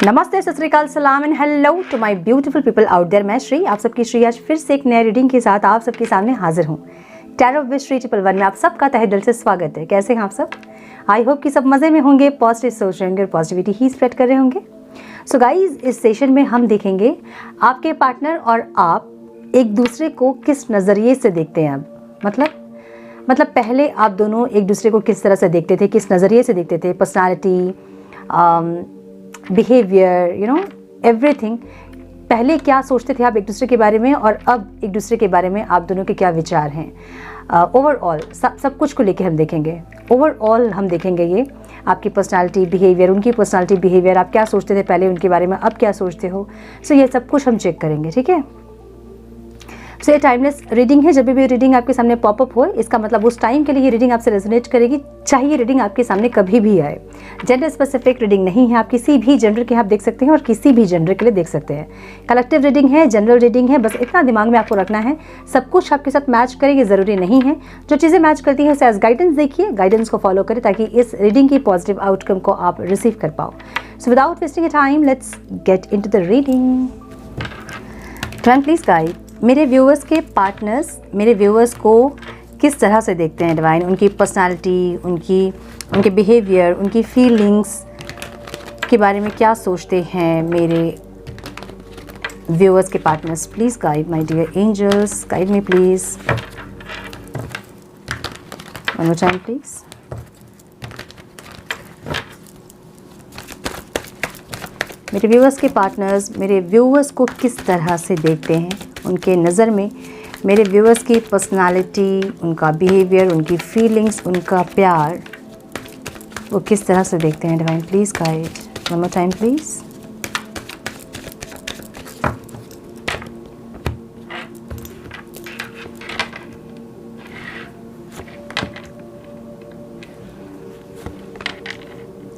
नमस्ते, सत श्री अकाल, सलाम and hello to my beautiful people out there. मैं श्री, आप सबकी श्री आज फिर से एक नए रीडिंग के साथ आप सबके सामने हाजिर हूँ। टैरो विद श्री 111 में आप सबका तहे दिल से स्वागत है। कैसे हैं आप सब? आई होप कि सब मज़े में होंगे, पॉजिटिव सोच रहे होंगे और पॉजिटिविटी ही स्प्रेड कर रहे होंगे। सो गाइज, इस सेशन में हम देखेंगे आपके पार्टनर और आप एक दूसरे को किस नज़रिए से देखते हैं। अब मतलब पहले आप दोनों एक दूसरे को किस तरह से देखते थे, किस नज़रिए से देखते थे, पर्सनालिटी, बिहेवियर, एवरीथिंग। पहले क्या सोचते थे आप एक दूसरे के बारे में और अब एक दूसरे के बारे में आप दोनों के क्या विचार हैं। ओवरऑल सब कुछ को लेके हम देखेंगे। ओवरऑल हम देखेंगे ये आपकी पर्सनालिटी, बिहेवियर, उनकी पर्सनालिटी, बिहेवियर, आप क्या सोचते थे पहले उनके बारे में, अब क्या सोचते हो। सो ये सब कुछ हम चेक करेंगे, ठीक है। सो ये टाइमलेस रीडिंग है। जब भी रीडिंग आपके सामने पॉपअप हो, इसका मतलब उस टाइम के लिए ये रीडिंग आपसे रेजोनेट करेगी, चाहे ये रीडिंग आपके सामने कभी भी आए। जेंडर स्पेसिफिक रीडिंग नहीं है, आप किसी भी जेंडर के आप देख सकते हैं और किसी भी जेंडर के लिए देख सकते हैं। कलेक्टिव रीडिंग है, जनरल रीडिंग है, बस इतना दिमाग में आपको रखना है। सब कुछ आपके साथ मैच करेगी ज़रूरी नहीं है। जो चीज़ें मैच करती हैं उसे एज गाइडेंस देखिए, गाइडेंस को फॉलो करें ताकि इस रीडिंग की पॉजिटिव आउटकम को आप रिसीव कर पाओ। So without wasting time let's get into the reading. Friend please guide मेरे व्यूअर्स के पार्टनर्स मेरे व्यूअर्स को किस तरह से देखते हैं डिवाइन, उनकी पर्सनालिटी, उनके बिहेवियर, उनकी फीलिंग्स के बारे में क्या सोचते हैं मेरे व्यूअर्स के partners. Please guide my dear angels, guide me please. One more time please. मेरे व्यूअर्स के पार्टनर्स मेरे व्यूअर्स को किस तरह से देखते हैं, उनके नज़र में मेरे व्यूअर्स की पर्सनालिटी, उनका बिहेवियर, उनकी फीलिंग्स, उनका प्यार, वो किस तरह से देखते हैं divine. Please guide one more time please.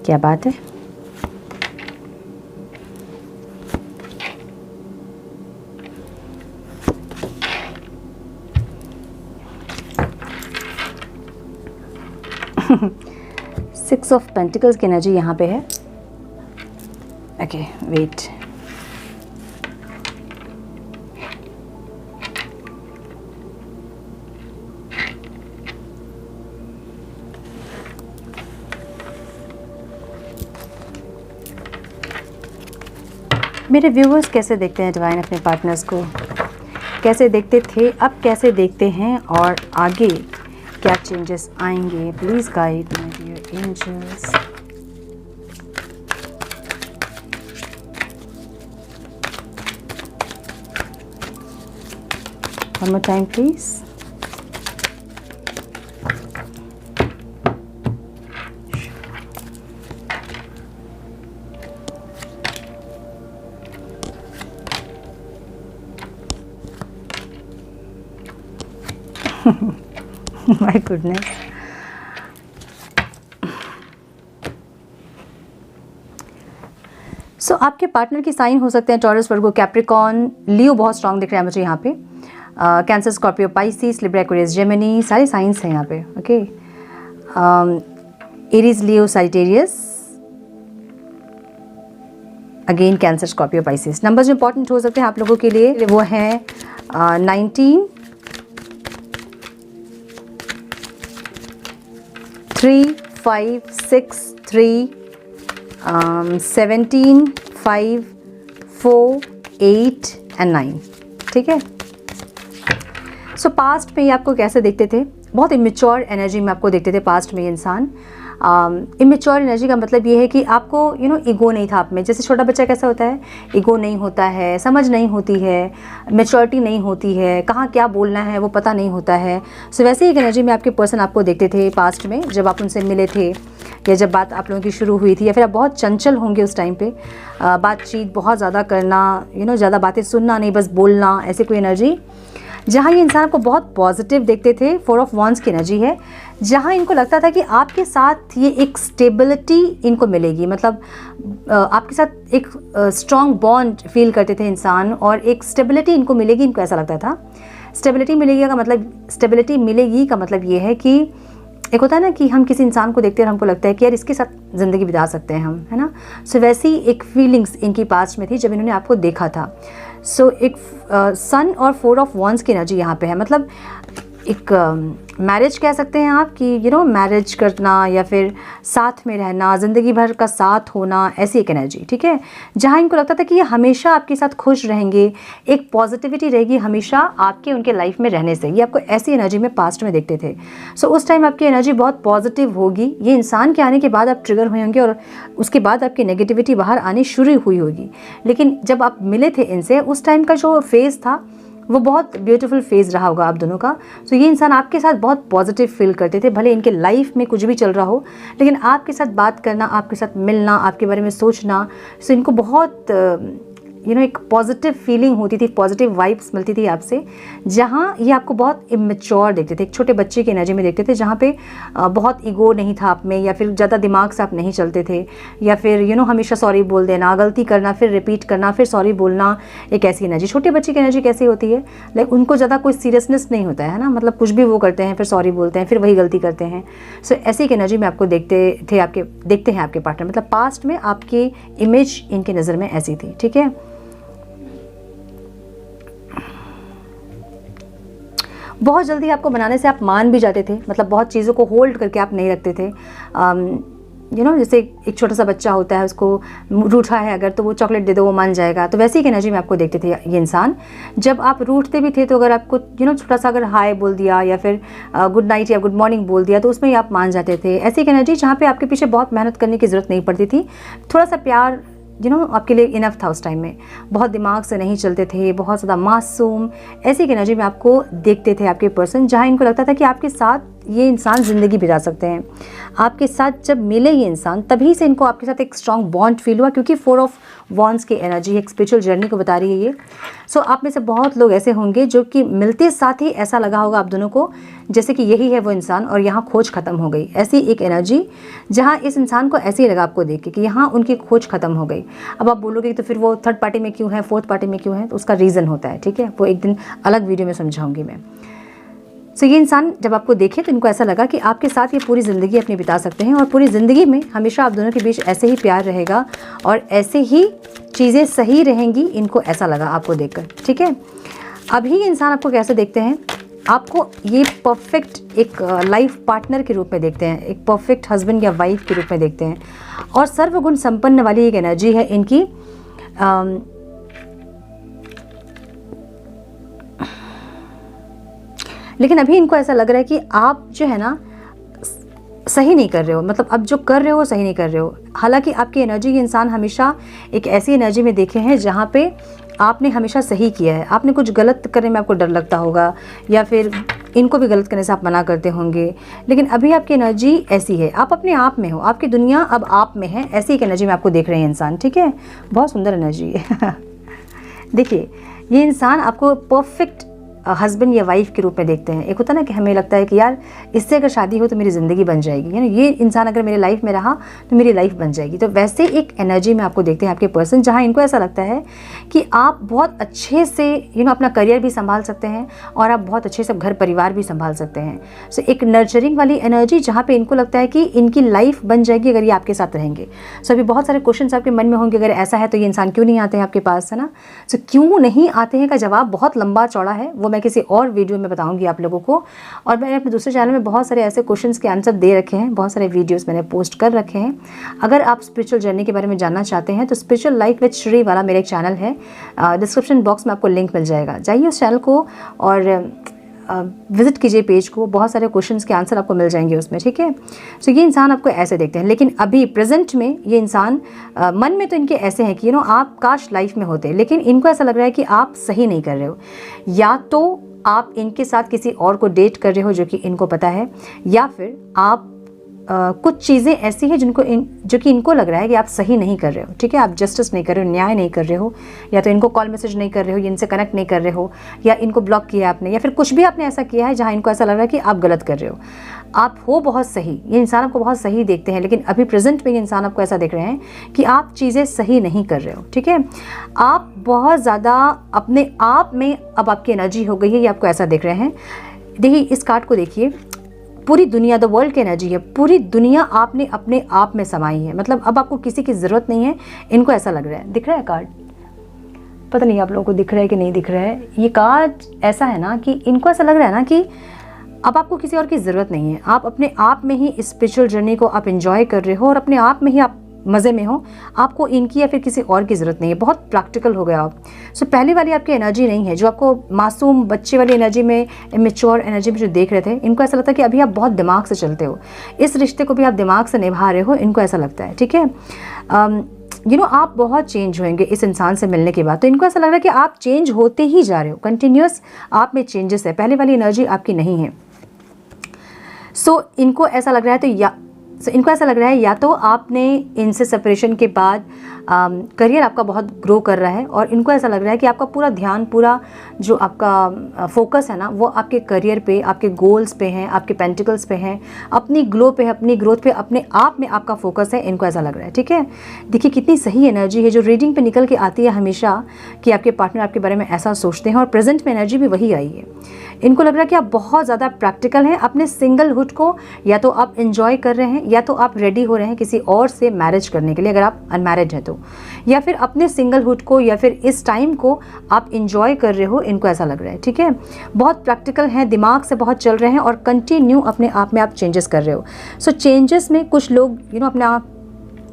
क्या बात है। सिक्स ऑफ पेंटिकल्स की एनर्जी यहाँ पे है। ओके वेट, मेरे व्यूअर्स कैसे देखते हैं डिवाइन अपने पार्टनर्स को, कैसे देखते थे, अब कैसे देखते हैं और आगे क्या चेंजेस आएंगे। Please guide my dear angels. One more time please. My goodness. So आपके पार्टनर की साइन हो सकते हैं टॉरस, वर्गो, कैप्रिकॉन, लियो बहुत स्ट्रांग दिख रहा है मुझे यहाँ पे। Cancer, Scorpio, Pisces, Libra, Aquarius, Gemini, सारे साइंस हैं यहाँ पे। Okay, Aries, Leo, Sagittarius, again Cancer, Scorpio, Pisces. Numbers जो इंपॉर्टेंट हो सकते हैं आप लोगों के लिए वो हैं 19, 3, 5, 6, 3, 17, 5, 4, 8 एंड 9। ठीक है। सो पास्ट में ये आपको कैसे देखते थे, बहुत इमेच्योर एनर्जी में आपको देखते थे पास्ट में ये इंसान। इमेच्योर एनर्जी का मतलब ये है कि आपको ईगो नहीं था आप में। जैसे छोटा बच्चा कैसा होता है, ईगो नहीं होता है, समझ नहीं होती है, मैच्योरिटी नहीं होती है, कहाँ क्या बोलना है वो पता नहीं होता है। सो वैसे एक एनर्जी में आपके पर्सन आपको देखते थे पास्ट में, जब आप उनसे मिले थे या जब बात आप लोगों की शुरू हुई थी, या फिर आप बहुत चंचल होंगे उस टाइम पे। बातचीत बहुत ज़्यादा करना, ज़्यादा बातें सुनना नहीं, बस बोलना, ऐसे कोई एनर्जी। जहाँ ये इंसान को बहुत पॉजिटिव देखते थे, 4 ऑफ वॉन्ड्स की एनर्जी है, जहाँ इनको लगता था कि आपके साथ ये एक स्टेबिलिटी इनको मिलेगी। मतलब आपके साथ एक स्ट्रॉन्ग बॉन्ड फील करते थे इंसान और एक स्टेबिलिटी इनको मिलेगी, इनको ऐसा लगता था। स्टेबिलिटी मिलेगी का मतलब ये है कि एक होता है ना कि हम किसी इंसान को देखते हैं और हमको लगता है कि यार इसके साथ ज़िंदगी बिता सकते हैं हम, है ना। सो वैसी एक फीलिंग्स इनकी पास्ट में थी जब इन्होंने आपको देखा था। सो एक सन और 4 ऑफ वॉन्ड्स की एनर्जी यहाँ पे है, मतलब एक मैरिज कह सकते हैं आप कि मैरिज करना या फिर साथ में रहना, ज़िंदगी भर का साथ होना, ऐसी एक एनर्जी, ठीक है। जहाँ इनको लगता था कि ये हमेशा आपके साथ खुश रहेंगे, एक पॉजिटिविटी रहेगी हमेशा आपके उनके लाइफ में रहने से। ये आपको ऐसी एनर्जी में पास्ट में देखते थे। सो उस टाइम आपकी एनर्जी बहुत पॉजिटिव होगी। ये इंसान के आने के बाद आप ट्रिगर हुए होंगे और उसके बाद आपकी नेगेटिविटी बाहर आनी शुरू हुई होगी। लेकिन जब आप मिले थे इनसे, उस टाइम का जो फेज़ था वो बहुत ब्यूटीफुल फेज़ रहा होगा आप दोनों का। सो ये इंसान आपके साथ बहुत पॉजिटिव फील करते थे, भले इनके लाइफ में कुछ भी चल रहा हो, लेकिन आपके साथ बात करना, आपके साथ मिलना, आपके बारे में सोचना, सो इनको बहुत एक पॉजिटिव फीलिंग होती थी, पॉजिटिव वाइब्स मिलती थी आपसे। जहाँ ये आपको बहुत इमेच्योर देखते थे, एक छोटे बच्चे की एनर्जी में देखते थे, जहाँ पे बहुत ईगो नहीं था आप में, या फिर ज़्यादा दिमाग से आप नहीं चलते थे, या फिर हमेशा सॉरी बोल देना, गलती करना, फिर रिपीट करना, फिर सॉरी बोलना, एक ऐसी एनर्जी। छोटे बच्चे की एनर्जी कैसी होती है, लाइक उनको ज़्यादा कोई सीरियसनेस नहीं होता है ना, मतलब कुछ भी वो करते हैं, फिर सॉरी बोलते हैं, फिर वही गलती करते हैं। सो ऐसी एक एनर्जी में आपको देखते हैं आपके पार्टनर, मतलब पास्ट में आपकी इमेज इनकी नज़र में ऐसी थी, ठीक है। बहुत जल्दी आपको बनाने से आप मान भी जाते थे, मतलब बहुत चीज़ों को होल्ड करके आप नहीं रखते थे। जैसे एक छोटा सा बच्चा होता है, उसको रूठा है अगर, तो वो चॉकलेट दे दो वो मान जाएगा। तो वैसी एक एनर्जी में आपको देखते थे ये इंसान। जब आप रूठते भी थे तो अगर आपको छोटा सा अगर हाय बोल दिया या फिर गुड नाइट या गुड मॉर्निंग बोल दिया तो उसमें ही आप मान जाते थे। ऐसी एक एनर्जी जहाँ पे आपके पीछे बहुत मेहनत करने की ज़रूरत नहीं पड़ती थी, थोड़ा सा प्यार आपके लिए इनफ था उस टाइम में। बहुत दिमाग से नहीं चलते थे, बहुत ज़्यादा मासूम, ऐसी एक एनर्जी में आपको देखते थे आपके पर्सन, जहाँ इनको लगता था कि आपके साथ ये इंसान ज़िंदगी बिता सकते हैं। आपके साथ जब मिले ये इंसान, तभी से इनको आपके साथ एक स्ट्रॉन्ग बॉन्ड फील हुआ, क्योंकि 4 ऑफ वॉन्ड्स की एनर्जी एक स्पिरिचुअल जर्नी को बता रही है ये। सो आप में से बहुत लोग ऐसे होंगे जो कि मिलते साथ ही ऐसा लगा होगा आप दोनों को जैसे कि यही है वो इंसान और यहाँ खोज खत्म हो गई। ऐसी एक एनर्जी जहाँ इस इंसान को ऐसे ही लगा आपको देख के कि यहाँ उनकी खोज खत्म हो गई। अब आप बोलोगे तो फिर वो थर्ड पार्टी में क्यों है, फोर्थ पार्टी में क्यों है, तो उसका रीज़न होता है, ठीक है। वो एक दिन अलग वीडियो में समझाऊंगी मैं। सो ये इंसान जब आपको देखे तो इनको ऐसा लगा कि आपके साथ ये पूरी ज़िंदगी अपनी बिता सकते हैं और पूरी ज़िंदगी में हमेशा आप दोनों के बीच ऐसे ही प्यार रहेगा और ऐसे ही चीज़ें सही रहेंगी, इनको ऐसा लगा आपको देखकर, ठीक है। अभी ये इंसान आपको कैसे देखते हैं, आपको ये परफेक्ट एक लाइफ पार्टनर के रूप में देखते हैं, एक परफेक्ट हस्बैंड या वाइफ के रूप में देखते हैं और सर्वगुण संपन्न वाली एक एनर्जी है इनकी। लेकिन अभी इनको ऐसा लग रहा है कि आप जो है ना सही नहीं कर रहे हो, मतलब अब जो कर रहे हो सही नहीं कर रहे हो। हालांकि आपकी एनर्जी के इंसान हमेशा एक ऐसी एनर्जी में देखे हैं जहाँ पे आपने हमेशा सही किया है। आपने कुछ गलत करने में आपको डर लगता होगा या फिर इनको भी गलत करने से आप मना करते होंगे, लेकिन अभी आपकी एनर्जी ऐसी है, आप अपने आप में हो, आपकी दुनिया अब आप में है, ऐसी एक एनर्जी में आपको देख रहे हैं इंसान, ठीक है। बहुत सुंदर एनर्जी है। देखिए ये इंसान आपको परफेक्ट हस्बैंड या वाइफ के रूप में देखते हैं। एक होता है ना कि हमें लगता है कि यार इससे अगर शादी हो तो मेरी ज़िंदगी बन जाएगी, है ना, ये इंसान अगर मेरे लाइफ में रहा तो मेरी लाइफ बन जाएगी। तो वैसे एक एनर्जी में आपको देखते हैं आपके पर्सन, जहाँ इनको ऐसा लगता है कि आप बहुत अच्छे से अपना करियर भी संभाल सकते हैं और आप बहुत अच्छे से घर परिवार भी संभाल सकते हैं। सो एक नर्चरिंग वाली एनर्जी जहाँ पर इनको लगता है कि इनकी लाइफ बन जाएगी अगर ये आपके साथ रहेंगे। सो अभी बहुत सारे क्वेश्चन आपके मन में होंगे, अगर ऐसा है तो ये इंसान क्यों नहीं आते हैं आपके पास, है ना। सो क्यों नहीं आते हैं का जवाब बहुत लंबा चौड़ा है, वो मैं किसी और वीडियो में बताऊंगी आप लोगों को। और मैंने अपने दूसरे चैनल में बहुत सारे ऐसे क्वेश्चंस के आंसर दे रखे हैं, बहुत सारे वीडियोस मैंने पोस्ट कर रखे हैं। अगर आप स्पिरिचुअल जर्नी के बारे में जानना चाहते हैं तो स्पिरिचुअल लाइफ विद श्री वाला मेरा एक चैनल है, डिस्क्रिप्शन बॉक्स में आपको लिंक मिल जाएगा, जाइए उस चैनल को और विजिट कीजिए पेज को, बहुत सारे क्वेश्चंस के आंसर आपको मिल जाएंगे उसमें, ठीक है। सो ये इंसान आपको ऐसे देखते हैं, लेकिन अभी प्रेजेंट में ये इंसान मन में तो इनके ऐसे हैं कि आप काश लाइफ में होते, लेकिन इनको ऐसा लग रहा है कि आप सही नहीं कर रहे हो। या तो आप इनके साथ किसी और को डेट कर रहे हो जो कि इनको पता है, या फिर आप कुछ चीज़ें ऐसी हैं जो कि इनको लग रहा है कि आप सही नहीं कर रहे हो, ठीक है। आप जस्टिस नहीं कर रहे हो, न्याय नहीं कर रहे हो, या तो इनको कॉल मैसेज नहीं कर रहे हो, या इनसे कनेक्ट नहीं कर रहे हो, या इनको ब्लॉक किया आपने, या फिर कुछ भी आपने ऐसा किया है जहाँ इनको ऐसा लग रहा है कि आप गलत कर रहे हो। आप हो बहुत सही, ये इंसान आपको बहुत सही देखते हैं, लेकिन अभी प्रेजेंट में ये इंसान आपको ऐसा देख रहे हैं कि आप चीज़ें सही नहीं कर रहे हो, ठीक है। आप बहुत ज़्यादा अपने आप में अब आपकी एनर्जी हो गई है, ये आपको ऐसा देख रहे हैं। देखिए इस कार्ड को देखिए, पूरी दुनिया, द वर्ल्ड की एनर्जी है, पूरी दुनिया आपने अपने आप में समाई है। मतलब अब आपको किसी की ज़रूरत नहीं है, इनको ऐसा लग रहा है। दिख रहा है कार्ड? पता नहीं आप लोगों को दिख रहा है कि नहीं दिख रहा है। ये कार्ड ऐसा है ना कि इनको ऐसा लग रहा है ना कि अब आपको किसी और की ज़रूरत नहीं है, आप अपने आप में ही इस स्पिरिचुअल जर्नी को आप एंजॉय कर रहे हो और अपने आप में ही आप मज़े में हो, आपको इनकी या फिर किसी और की ज़रूरत नहीं है। बहुत प्रैक्टिकल हो गया आप। सो पहले वाली आपकी एनर्जी नहीं है, जो आपको मासूम बच्चे वाली एनर्जी में, इमेच्योर एनर्जी में जो देख रहे थे, इनको ऐसा लगता है कि अभी आप बहुत दिमाग से चलते हो, इस रिश्ते को भी आप दिमाग से निभा रहे हो, इनको ऐसा लगता है। ठीक है, आप बहुत चेंज होंगे इस इंसान से मिलने के बाद। तो इनको ऐसा लग रहा है कि आप चेंज होते ही जा रहे हो, कंटिन्यूस आप में चेंजेस है, पहले वाली एनर्जी आपकी नहीं है। इनको ऐसा लग रहा है या तो आपने इनसे सेपरेशन के बाद करियर आपका बहुत ग्रो कर रहा है, और इनको ऐसा लग रहा है कि आपका पूरा ध्यान, पूरा जो आपका फोकस है ना, वो आपके करियर पे, आपके गोल्स पे हैं, आपके पेंटिकल्स पे हैं, अपनी ग्रोथ पे, अपने आप में आपका फोकस है। इनको ऐसा लग रहा है। ठीक है, देखिए कितनी सही एनर्जी है जो रीडिंग पे निकल के आती है हमेशा, कि आपके पार्टनर आपके बारे में ऐसा सोचते हैं, और प्रेजेंट में एनर्जी भी वही आई है। इनको लग रहा है कि आप बहुत ज़्यादा प्रैक्टिकल हैं, अपने सिंगलहुड को या तो आप एंजॉय कर रहे हैं, या तो आप रेडी हो रहे हैं किसी और से मैरिज करने के लिए, अगर आप अनमैरिड हैं तो, या फिर अपने सिंगलहुड को या फिर इस टाइम को आप एंजॉय कर रहे हो। इनको ऐसा लग रहा है। ठीक है, बहुत प्रैक्टिकल हैं, दिमाग से बहुत चल रहे हैं, और कंटिन्यू अपने आप में आप चेंजेस कर रहे हो। चेंजेस में कुछ लोग अपना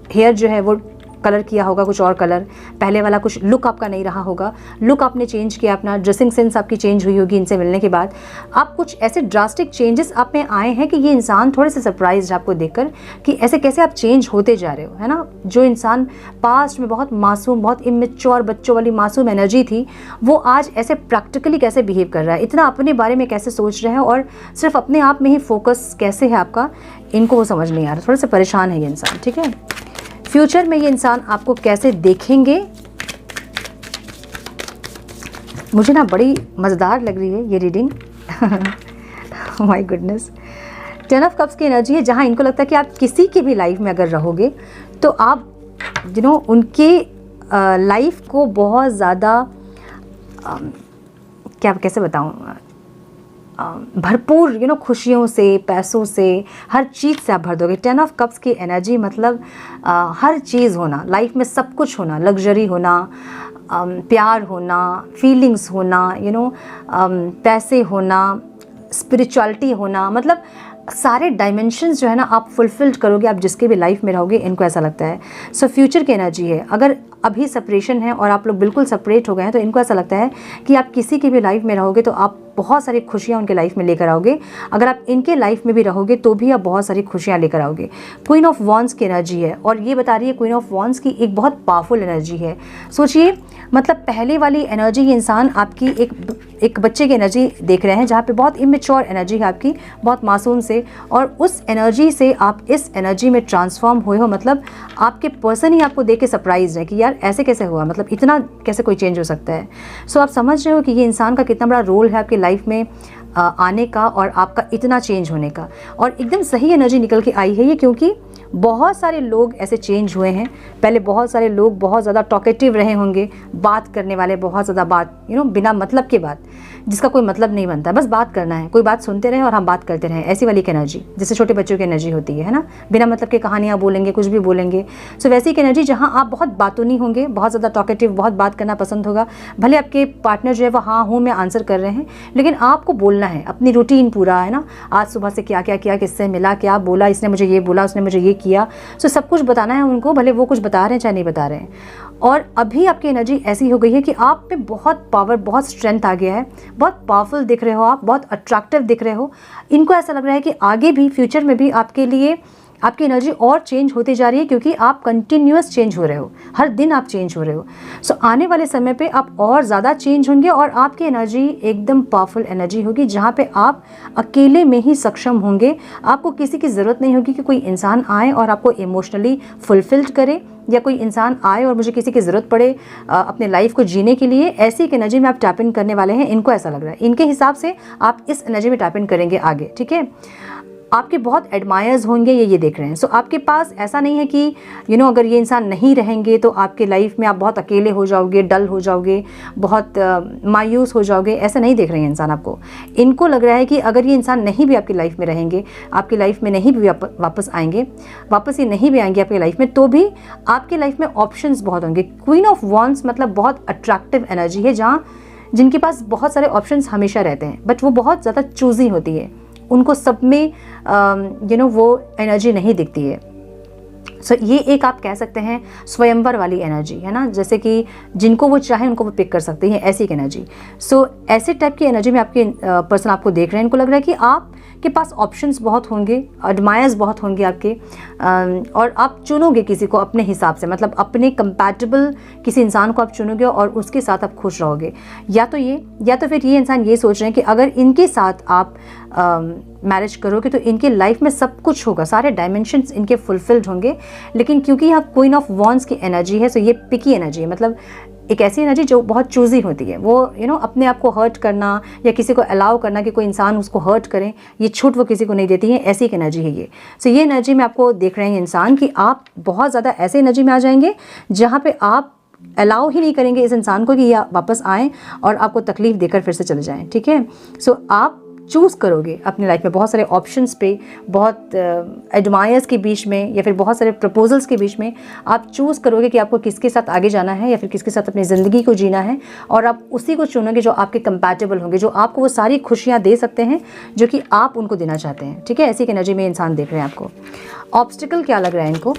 हेयर जो है वो कलर किया होगा, कुछ और कलर, पहले वाला कुछ लुक आपका नहीं रहा होगा, लुक आपने चेंज किया, अपना ड्रेसिंग सेंस आपकी चेंज हुई होगी इनसे मिलने के बाद। आप कुछ ऐसे ड्रास्टिक चेंजेस आप में आए हैं कि ये इंसान थोड़े से सरप्राइज आपको देखकर कि ऐसे कैसे आप चेंज होते जा रहे हो, है ना। जो इंसान पास्ट में बहुत मासूम, बहुत इमेच्योर बच्चों वाली मासूम एनर्जी थी, वो आज ऐसे प्रैक्टिकली कैसे बिहेव कर रहा है, इतना अपने बारे में कैसे सोच रहा है, और सिर्फ अपने आप में ही फोकस कैसे है आपका, इनको वो समझ नहीं आ रहा। थोड़ा सा परेशान है ये इंसान। ठीक है, फ्यूचर में ये इंसान आपको कैसे देखेंगे, मुझे ना बड़ी मज़ेदार लग रही है ये reading. My goodness, 10 of cups की एनर्जी है, जहाँ इनको लगता है कि आप किसी की भी लाइफ में अगर रहोगे तो आप उनके लाइफ को बहुत ज़्यादा कैसे बताऊँ, भरपूर खुशियों से, पैसों से, हर चीज़ से आप भर दोगे। 10 ऑफ कप्स की एनर्जी मतलब हर चीज़ होना, लाइफ में सब कुछ होना, लग्जरी होना, प्यार होना, फीलिंग्स होना, पैसे होना, स्पिरिचुअलिटी होना, मतलब सारे डायमेंशंस जो है ना आप फुलफिल्ड करोगे, आप जिसके भी लाइफ में रहोगे, इनको ऐसा लगता है। फ्यूचर की एनर्जी है। अगर अभी सेपरेशन है और आप लोग बिल्कुल सेपरेट हो गए हैं, तो इनको ऐसा लगता है कि आप किसी की भी लाइफ में रहोगे तो आप बहुत सारी खुशियाँ उनके लाइफ में लेकर आओगे। अगर आप इनके लाइफ में भी रहोगे तो भी आप बहुत सारी खुशियाँ लेकर आओगे। क्वीन ऑफ वॉन्ड्स की एनर्जी है, और ये बता रही है क्वीन ऑफ वॉन्ड्स की एक बहुत पावरफुल एनर्जी है। सोचिए, मतलब पहले वाली एनर्जी, ये इंसान आपकी एक बच्चे की एनर्जी देख रहे हैं, जहाँ पे बहुत इमेच्योर एनर्जी है आपकी, बहुत मासूम से, और उस एनर्जी से आप इस एनर्जी में ट्रांसफॉर्म हुए हो। मतलब आपके पर्सन ही आपको देख के सरप्राइज है कि यार ऐसे कैसे हुआ, मतलब इतना कैसे कोई चेंज हो सकता है। आप समझ रहे हो कि ये इंसान का कितना बड़ा रोल है आपकी लाइफ में आने का, और आपका इतना चेंज होने का। और एकदम सही एनर्जी निकल के आई है ये, क्योंकि बहुत सारे लोग ऐसे चेंज हुए हैं। पहले बहुत सारे लोग बहुत ज़्यादा टॉकेटिव रहे होंगे, बात करने वाले, बहुत ज़्यादा बात, बिना मतलब की बात, जिसका कोई मतलब नहीं बनता, बस बात करना है, कोई बात सुनते रहे और हम बात करते रहें, ऐसी वाली की एनर्जी, जैसे छोटे बच्चों की एनर्जी होती है ना, बिना मतलब के कहानियाँ बोलेंगे, कुछ भी बोलेंगे। वैसी की एनर्जी जहाँ आप बहुत बातूनी होंगे, बहुत ज़्यादा टॉकेटिव, बहुत बात करना पसंद होगा। भले आपके पार्टनर जो है वो हाँ हूँ में आंसर कर रहे हैं, लेकिन आपको बोलना है, अपनी रूटीन पूरा है ना, आज सुबह से क्या क्या किया, किससे मिला, क्या बोला, इसने मुझे ये बोला, उसने मुझे ये किया। सब कुछ बताना है उनको, भले वो कुछ बता रहे हैं चाहे नहीं बता रहे हैं। और अभी आपकी एनर्जी ऐसी हो गई है कि आप पे बहुत पावर, बहुत स्ट्रेंथ आ गया है, बहुत पावरफुल दिख रहे हो आप, बहुत अट्रैक्टिव दिख रहे हो। इनको ऐसा लग रहा है कि आगे भी, फ्यूचर में भी आपके लिए आपकी एनर्जी और चेंज होती जा रही है, क्योंकि आप कंटिन्यूअस चेंज हो रहे हो, हर दिन आप चेंज हो रहे हो। आने वाले समय पे आप और ज़्यादा चेंज होंगे, और आपकी एनर्जी एकदम पावरफुल एनर्जी होगी, जहाँ पे आप अकेले में ही सक्षम होंगे। आपको किसी की ज़रूरत नहीं होगी कि कोई इंसान आए और आपको इमोशनली फुलफिल्ड करे, या कोई इंसान आए और मुझे किसी की ज़रूरत पड़े अपने लाइफ को जीने के लिए। ऐसी एक एनर्जी में आप टैप इन करने वाले हैं, इनको ऐसा लग रहा है। इनके हिसाब से आप इस एनर्जी में टैप इन करेंगे आगे। ठीक है, आपके बहुत एडमायर्स होंगे, ये देख रहे हैं। सो आपके पास ऐसा नहीं है कि अगर ये इंसान नहीं रहेंगे तो आपके लाइफ में आप बहुत अकेले हो जाओगे, डल हो जाओगे, बहुत मायूस हो जाओगे, ऐसा नहीं देख रहे हैं इंसान आपको। इनको लग रहा है कि अगर ये इंसान नहीं भी आपकी लाइफ में रहेंगे, आपकी लाइफ में नहीं भी वापस आएंगे, वापस ये नहीं भी आएंगे आपकी लाइफ में, तो भी आपकी लाइफ में ऑप्शंस बहुत होंगे। क्वीन ऑफ वॉन्ड्स मतलब बहुत अट्रैक्टिव एनर्जी है, जहाँ जिनके पास बहुत सारे ऑप्शंस हमेशा रहते हैं, बट वो बहुत ज़्यादा चूजी होती है, उनको सब में वो एनर्जी नहीं दिखती है। सो ये एक आप कह सकते हैं स्वयंवर वाली एनर्जी है ना, जैसे कि जिनको वो चाहे उनको वो पिक कर सकते हैं, ऐसी एक एनर्जी। सो ऐसे टाइप की एनर्जी में आपके पर्सन आपको देख रहे हैं। इनको लग रहा है कि आपके पास ऑप्शंस बहुत होंगे, एडमायर्स बहुत होंगे आपके, और आप चुनोगे किसी को अपने हिसाब से, मतलब अपने कंपैटिबल किसी इंसान को आप चुनोगे और उसके साथ आप खुश रहोगे। या तो फिर ये इंसान ये सोच रहे हैं कि अगर इनके साथ आप मैरिज करोगे तो इनके लाइफ में सब कुछ होगा, सारे डायमेंशंस इनके फुलफिल्ड होंगे। लेकिन क्योंकि यहाँ क्वीन ऑफ वॉन्ड्स की एनर्जी है, सो ये पिकी एनर्जी है, मतलब एक ऐसी एनर्जी जो बहुत चूजी होती है। वो अपने आप को हर्ट करना या किसी को अलाउ करना कि कोई इंसान उसको हर्ट करे, ये छूट वो किसी को नहीं देती है, ऐसी एक एनर्जी है ये। सो ये एनर्जी में आपको देख रहे हैं इंसान कि आप बहुत ज़्यादा ऐसे एनर्जी में आ जाएंगे जहाँ पे आप अलाउ ही नहीं करेंगे इस इंसान को कि ये वापस आएँ और आपको तकलीफ़ देकर फिर से चले जाएँ, ठीक है। सो आप चूज़ करोगे अपनी लाइफ में बहुत सारे ऑप्शंस पे, बहुत एडमायर्स के बीच में या फिर बहुत सारे प्रपोजल्स के बीच में आप चूज़ करोगे कि आपको किसके साथ आगे जाना है या फिर किसके साथ अपनी ज़िंदगी को जीना है, और आप उसी को चुनोगे जो आपके कंपैटिबल होंगे, जो आपको वो सारी खुशियाँ दे सकते हैं जो कि आप उनको देना चाहते हैं, ठीक है। ऐसी एक एनर्जी में इंसान देख रहे हैं आपको। ऑब्स्टिकल क्या लग रहा है इनको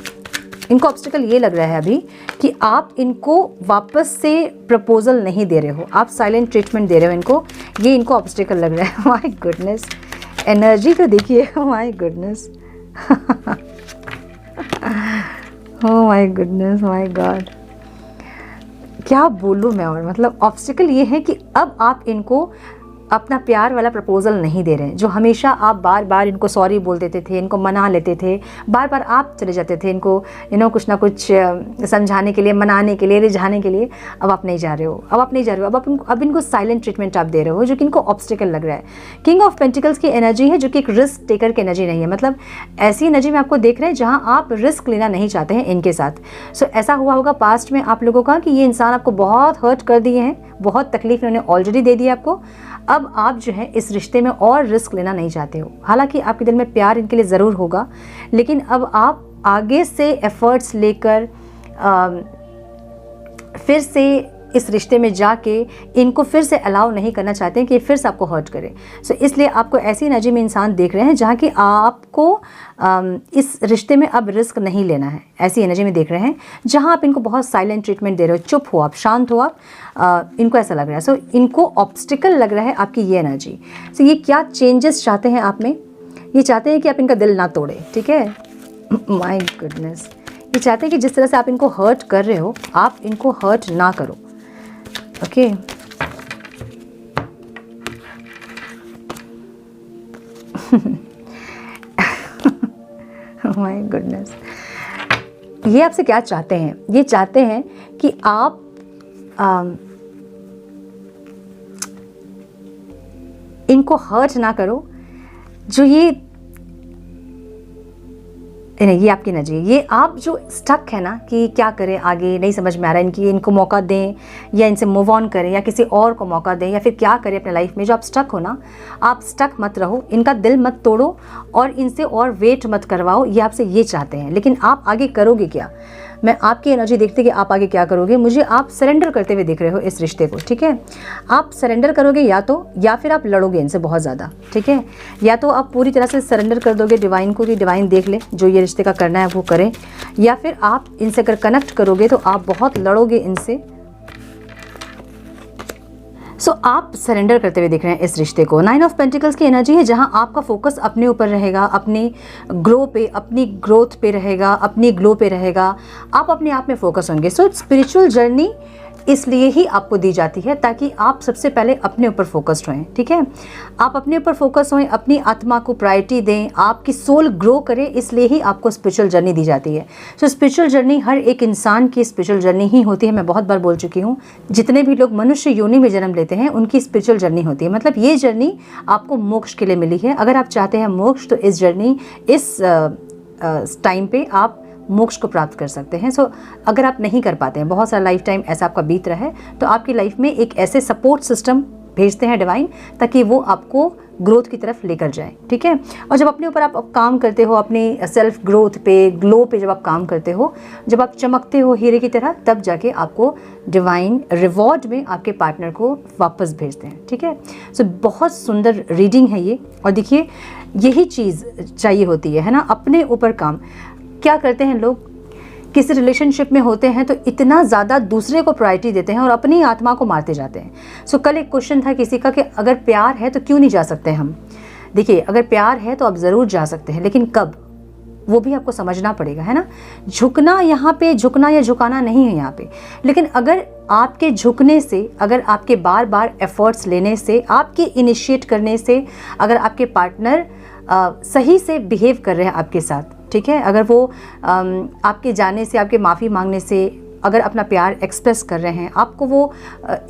ऑब्स्टिकल ये लग रहा है अभी कि आप इनको वापस से प्रपोजल नहीं दे रहे हो, आप साइलेंट ट्रीटमेंट दे रहे हो इनको, ये इनको ऑब्स्टिकल लग रहा है। माय गुडनेस, एनर्जी को देखिए, my goodness, oh my goodness, my God, क्या बोलूँ मैं। और मतलब ऑब्स्टिकल ये है कि अब आप इनको अपना प्यार वाला प्रपोजल नहीं दे रहे हैं, जो हमेशा आप बार बार इनको सॉरी बोल देते थे, इनको मना लेते थे, बार बार आप चले जाते थे इनको कुछ ना कुछ समझाने के लिए, मनाने के लिए, रिझाने के लिए। अब आप नहीं जा रहे हो, अब इनको साइलेंट ट्रीटमेंट आप दे रहे हो, जो कि इनको ऑब्स्टिकल लग रहा है। किंग ऑफ पेंटिकल्स की एनर्जी है, जो कि एक रिस्क टेकर की एनर्जी नहीं है, मतलब ऐसी एनर्जी में आपको देख रहे हैं जहाँ आप रिस्क लेना नहीं चाहते हैं इनके साथ। सो ऐसा हुआ होगा पास्ट में आप लोगों का कि ये इंसान आपको बहुत हर्ट कर दिए हैं, बहुत तकलीफ इन्होंने ऑलरेडी दे दी आपको। अब आप जो है इस रिश्ते में और रिस्क लेना नहीं चाहते हो। हालांकि आपके दिल में प्यार इनके लिए ज़रूर होगा, लेकिन अब आप आगे से एफर्ट्स लेकर फिर से इस रिश्ते में जाके इनको फिर से अलाउ नहीं करना चाहते हैं कि फिर से आपको हर्ट करे। सो इसलिए आपको ऐसी एनर्जी में इंसान देख रहे हैं जहाँ कि आपको इस रिश्ते में अब रिस्क नहीं लेना है, ऐसी एनर्जी में देख रहे हैं जहाँ आप इनको बहुत साइलेंट ट्रीटमेंट दे रहे हो, चुप हो आप, शांत हो आप, इनको ऐसा लग रहा है। सो इनको ऑब्स्टिकल लग रहा है आपकी ये एनर्जी। सो ये क्या चेंजेस चाहते हैं आप में, ये चाहते हैं कि आप इनका दिल ना तोड़े, ठीक है। माय गुडनेस, ये चाहते हैं कि जिस तरह से आप इनको हर्ट कर रहे हो आप इनको हर्ट ना करो, ओके। माय गुडनेस, ये आपसे क्या चाहते हैं, ये चाहते हैं कि आप इनको हर्ट ना करो। जो ये आपकी एनर्जी, ये आप जो स्टक है ना कि क्या करें आगे, नहीं समझ में आ रहा है, इनको मौका दें या इनसे मूव ऑन करें या किसी और को मौका दें या फिर क्या करें अपने लाइफ में। जो आप स्टक हो ना, आप स्टक मत रहो, इनका दिल मत तोड़ो और इनसे और वेट मत करवाओ, ये आपसे ये चाहते हैं। लेकिन आप आगे करोगे क्या, मैं आपकी एनर्जी देखते कि आप आगे क्या करोगे। मुझे आप सरेंडर करते हुए दिख रहे हो इस रिश्ते को, ठीक है। आप सरेंडर करोगे या फिर आप लड़ोगे इनसे बहुत ज़्यादा, ठीक है। या तो आप पूरी तरह से सरेंडर कर दोगे डिवाइन को कि डिवाइन देख ले, जो ये रिश्ते का करना है वो करें, या फिर आप इनसे अगर कनेक्ट करोगे तो आप बहुत लड़ोगे इनसे। सो आप सरेंडर करते हुए देख रहे हैं इस रिश्ते को। 9 ऑफ पेंटिकल्स की एनर्जी है जहां आपका फोकस अपने ऊपर रहेगा, अपने ग्रो पे, अपनी ग्रोथ पे रहेगा, अपनी ग्लो पे रहेगा, आप अपने आप में फोकस होंगे। सो स्पिरिचुअल जर्नी इसलिए ही आपको दी जाती है ताकि आप सबसे पहले अपने ऊपर फोकस्ड हों, ठीक है। आप अपने ऊपर फोकस हों, अपनी आत्मा को प्रायोरिटी दें, आपकी सोल ग्रो करे, इसलिए ही आपको स्पिरिचुअल जर्नी दी जाती है। सो स्पिरिचुअल जर्नी हर एक इंसान की स्पिरिचुअल जर्नी ही होती है। मैं बहुत बार बोल चुकी हूँ, जितने भी लोग मनुष्य योनि में जन्म लेते हैं उनकी स्पिरिचुअल जर्नी होती है। मतलब ये जर्नी आपको मोक्ष के लिए मिली है। अगर आप चाहते हैं मोक्ष तो इस जर्नी, इस टाइम पे आप मोक्ष को प्राप्त कर सकते हैं। सो अगर आप नहीं कर पाते हैं, बहुत सारा लाइफ टाइम ऐसा आपका बीत रहा है, तो आपकी लाइफ में एक ऐसे सपोर्ट सिस्टम भेजते हैं डिवाइन, ताकि वो आपको ग्रोथ की तरफ लेकर जाए, ठीक है। और जब अपने ऊपर आप काम करते हो, अपनी सेल्फ ग्रोथ पे, ग्लो पे जब आप काम करते हो, जब आप चमकते हो हीरे की तरह, तब जाके आपको डिवाइन रिवॉर्ड में आपके पार्टनर को वापस भेजते हैं, ठीक है। सो बहुत सुंदर रीडिंग है ये। और देखिए, यही चीज़ चाहिए होती है ना, अपने ऊपर काम। क्या करते हैं लोग, किसी रिलेशनशिप में होते हैं तो इतना ज़्यादा दूसरे को प्रायोरिटी देते हैं और अपनी आत्मा को मारते जाते हैं। सो कल एक क्वेश्चन था किसी का कि अगर प्यार है तो क्यों नहीं जा सकते हम। देखिए, अगर प्यार है तो आप ज़रूर जा सकते हैं, लेकिन कब, वो भी आपको समझना पड़ेगा, है ना। झुकना यहाँ पे, झुकना या झुकाना नहीं है यहाँ पे, लेकिन अगर आपके झुकने से, अगर आपके बार बार एफर्ट्स लेने से, आपके इनिशिएट करने से, अगर आपके पार्टनर सही से बिहेव कर रहे हैं आपके साथ, ठीक है, अगर वो आपके जाने से, आपके माफ़ी मांगने से अगर अपना प्यार एक्सप्रेस कर रहे हैं, आपको वो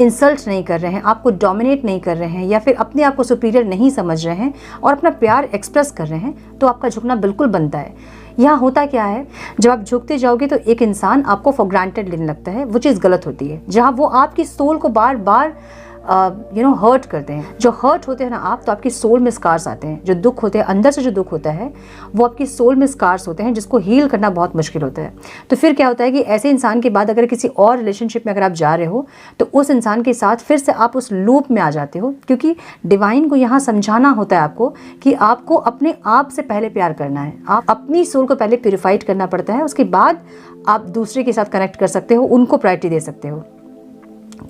इंसल्ट नहीं कर रहे हैं, आपको डोमिनेट नहीं कर रहे हैं, या फिर अपने आप को सुपीरियर नहीं समझ रहे हैं और अपना प्यार एक्सप्रेस कर रहे हैं, तो आपका झुकना बिल्कुल बनता है। यहाँ होता क्या है, जब आप झुकते जाओगे तो एक इंसान आपको फॉर ग्रांटेड लेने लगता है, वो चीज़ गलत होती है। जहाँ वो आपकी सोल को बार बार हर्ट करते हैं, जो हर्ट होते हैं ना आप, तो आपकी सोल में स्कार्स आते हैं। जो दुख होते हैं, अंदर से जो दुख होता है, वो आपकी सोल में स्कार्स होते हैं, जिसको हील करना बहुत मुश्किल होता है। तो फिर क्या होता है कि ऐसे इंसान के बाद अगर किसी और रिलेशनशिप में अगर आप जा रहे हो, तो उस इंसान के साथ फिर से आप उस लूप में आ जाते हो, क्योंकि डिवाइन को यहाँ समझाना होता है आपको कि आपको अपने आप से पहले प्यार करना है। आप अपनी सोल को पहले प्योरीफाइड करना पड़ता है, उसके बाद आप दूसरे के साथ कनेक्ट कर सकते हो, उनको प्रायोरिटी दे सकते हो।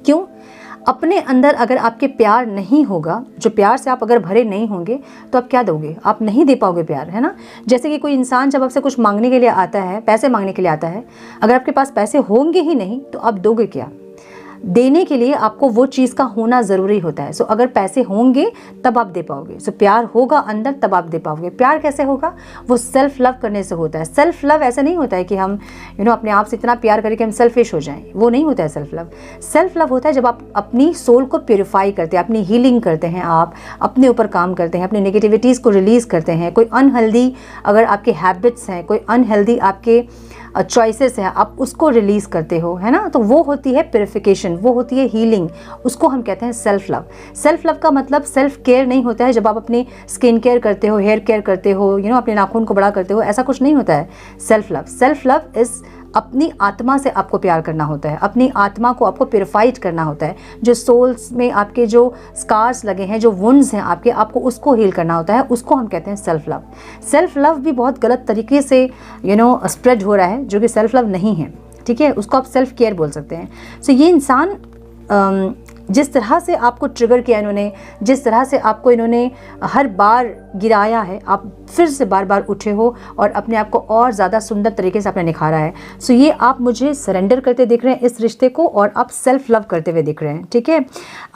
क्यों? अपने अंदर अगर आपके प्यार नहीं होगा, जो प्यार से आप अगर भरे नहीं होंगे, तो आप क्या दोगे? आप नहीं दे पाओगे प्यार, है ना। जैसे कि कोई इंसान जब आपसे कुछ मांगने के लिए आता है, पैसे मांगने के लिए आता है, अगर आपके पास पैसे होंगे ही नहीं तो आप दोगे क्या? देने के लिए आपको वो चीज़ का होना ज़रूरी होता है। सो अगर पैसे होंगे तब आप दे पाओगे। सो प्यार होगा अंदर तब आप दे पाओगे। प्यार कैसे होगा? वो सेल्फ लव करने से होता है। सेल्फ लव ऐसा नहीं होता है कि हम अपने आप से इतना प्यार करें कि हम सेल्फिश हो जाएं, वो नहीं होता है सेल्फ लव। सेल्फ लव होता है जब आप अपनी सोल को प्योरीफाई करते हैं, अपनी हीलिंग करते हैं, आप अपने ऊपर काम करते हैं, अपनी नेगेटिविटीज़ को रिलीज़ करते हैं। कोई अनहेल्दी अगर आपके हैबिट्स हैं, कोई अनहेल्दी आपके चॉइसेस हैं, आप उसको रिलीज़ करते हो, है ना। तो वो होती है प्योरिफिकेशन, वो होती है हीलिंग, उसको हम कहते हैं सेल्फ लव। सेल्फ लव का मतलब सेल्फ केयर नहीं होता है। जब आप अपनी स्किन केयर करते हो, हेयर केयर करते हो, अपने नाखून को बड़ा करते हो, ऐसा कुछ नहीं होता है self love. Self love is अपनी आत्मा से आपको प्यार करना होता है, अपनी आत्मा को आपको प्योरीफाइड करना होता है। जो सोल्स में आपके जो स्कार्स लगे हैं, जो वुंड्स हैं आपके, आपको उसको हील करना होता है, उसको हम कहते हैं सेल्फ लव। सेल्फ लव भी बहुत गलत तरीके से स्प्रेड हो रहा है, जो कि सेल्फ लव नहीं है, ठीक है। उसको आप सेल्फ केयर बोल सकते हैं। सो ये इंसान जिस तरह से आपको ट्रिगर किया इन्होंने, जिस तरह से आपको इन्होंने हर बार गिराया है, आप फिर से बार बार उठे हो और अपने आप को और ज़्यादा सुंदर तरीके से आपने निखारा है। सो ये आप मुझे सरेंडर करते दिख रहे हैं इस रिश्ते को, और आप सेल्फ लव करते हुए दिख रहे हैं, ठीक है।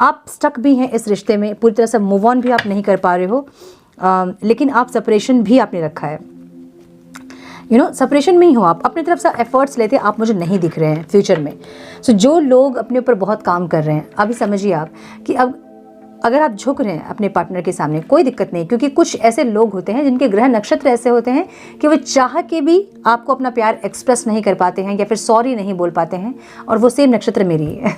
आप स्टक भी हैं इस रिश्ते में, पूरी तरह से मूव ऑन भी आप नहीं कर पा रहे हो, लेकिन आप सेपरेशन भी आपने रखा है। सेपरेशन में ही हो, आप अपनी तरफ से एफर्ट्स लेते, आप मुझे नहीं दिख रहे हैं फ्यूचर में। सो जो लोग अपने ऊपर बहुत काम कर रहे हैं, अभी समझिए आप कि अब अगर आप झुक रहे हैं अपने पार्टनर के सामने, कोई दिक्कत नहीं, क्योंकि कुछ ऐसे लोग होते हैं जिनके ग्रह नक्षत्र ऐसे होते हैं कि वो चाह के भी आपको अपना प्यार एक्सप्रेस नहीं कर पाते हैं, या फिर सॉरी नहीं बोल पाते हैं, और वो सेम नक्षत्र मेरी है।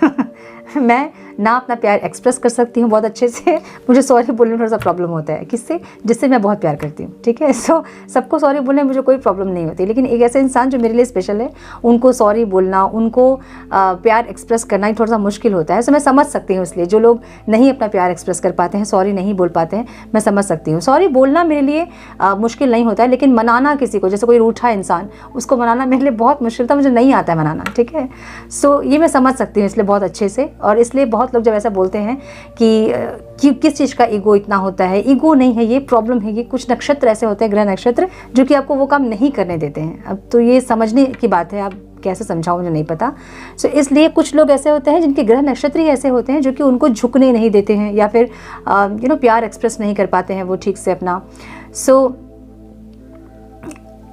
मैं ना अपना प्यार एक्सप्रेस कर सकती हूँ बहुत अच्छे से, मुझे सॉरी बोलने में थोड़ा सा प्रॉब्लम होता है। किससे? जिससे मैं बहुत प्यार करती हूँ, ठीक है। सो सबको सॉरी बोलने में मुझे कोई प्रॉब्लम नहीं होती, लेकिन एक ऐसे इंसान जो मेरे लिए स्पेशल है, उनको सॉरी बोलना, उनको प्यार एक्सप्रेस करना ही थोड़ा सा मुश्किल होता है। सो मैं समझ सकती हूँ, इसलिए जो लोग नहीं अपना प्यार एक्सप्रेस कर पाते हैं, सॉरी नहीं बोल पाते हैं, मैं समझ सकती हूँ। सॉरी बोलना मेरे लिए मुश्किल नहीं होता है, लेकिन मनाना किसी को, जैसे कोई रूठा इंसान, उसको मनाना मेरे लिए बहुत मुश्किल था, मुझे नहीं आता है मनाना, ठीक है। सो ये मैं समझ सकती हूँ इसलिए बहुत अच्छे से। और इसलिए बहुत लोग जब ऐसा बोलते हैं कि किस चीज़ का ईगो इतना होता है, ईगो नहीं है, ये प्रॉब्लम है, ये कुछ नक्षत्र ऐसे होते हैं, ग्रह नक्षत्र, जो कि आपको वो काम नहीं करने देते हैं। अब तो ये समझने की बात है, आप कैसे समझाऊं मुझे नहीं पता। सो इसलिए कुछ लोग ऐसे होते हैं जिनके ग्रह नक्षत्र ही ऐसे होते हैं जो कि उनको झुकने नहीं देते हैं या फिर प्यार एक्सप्रेस नहीं कर पाते हैं वो ठीक से अपना। सो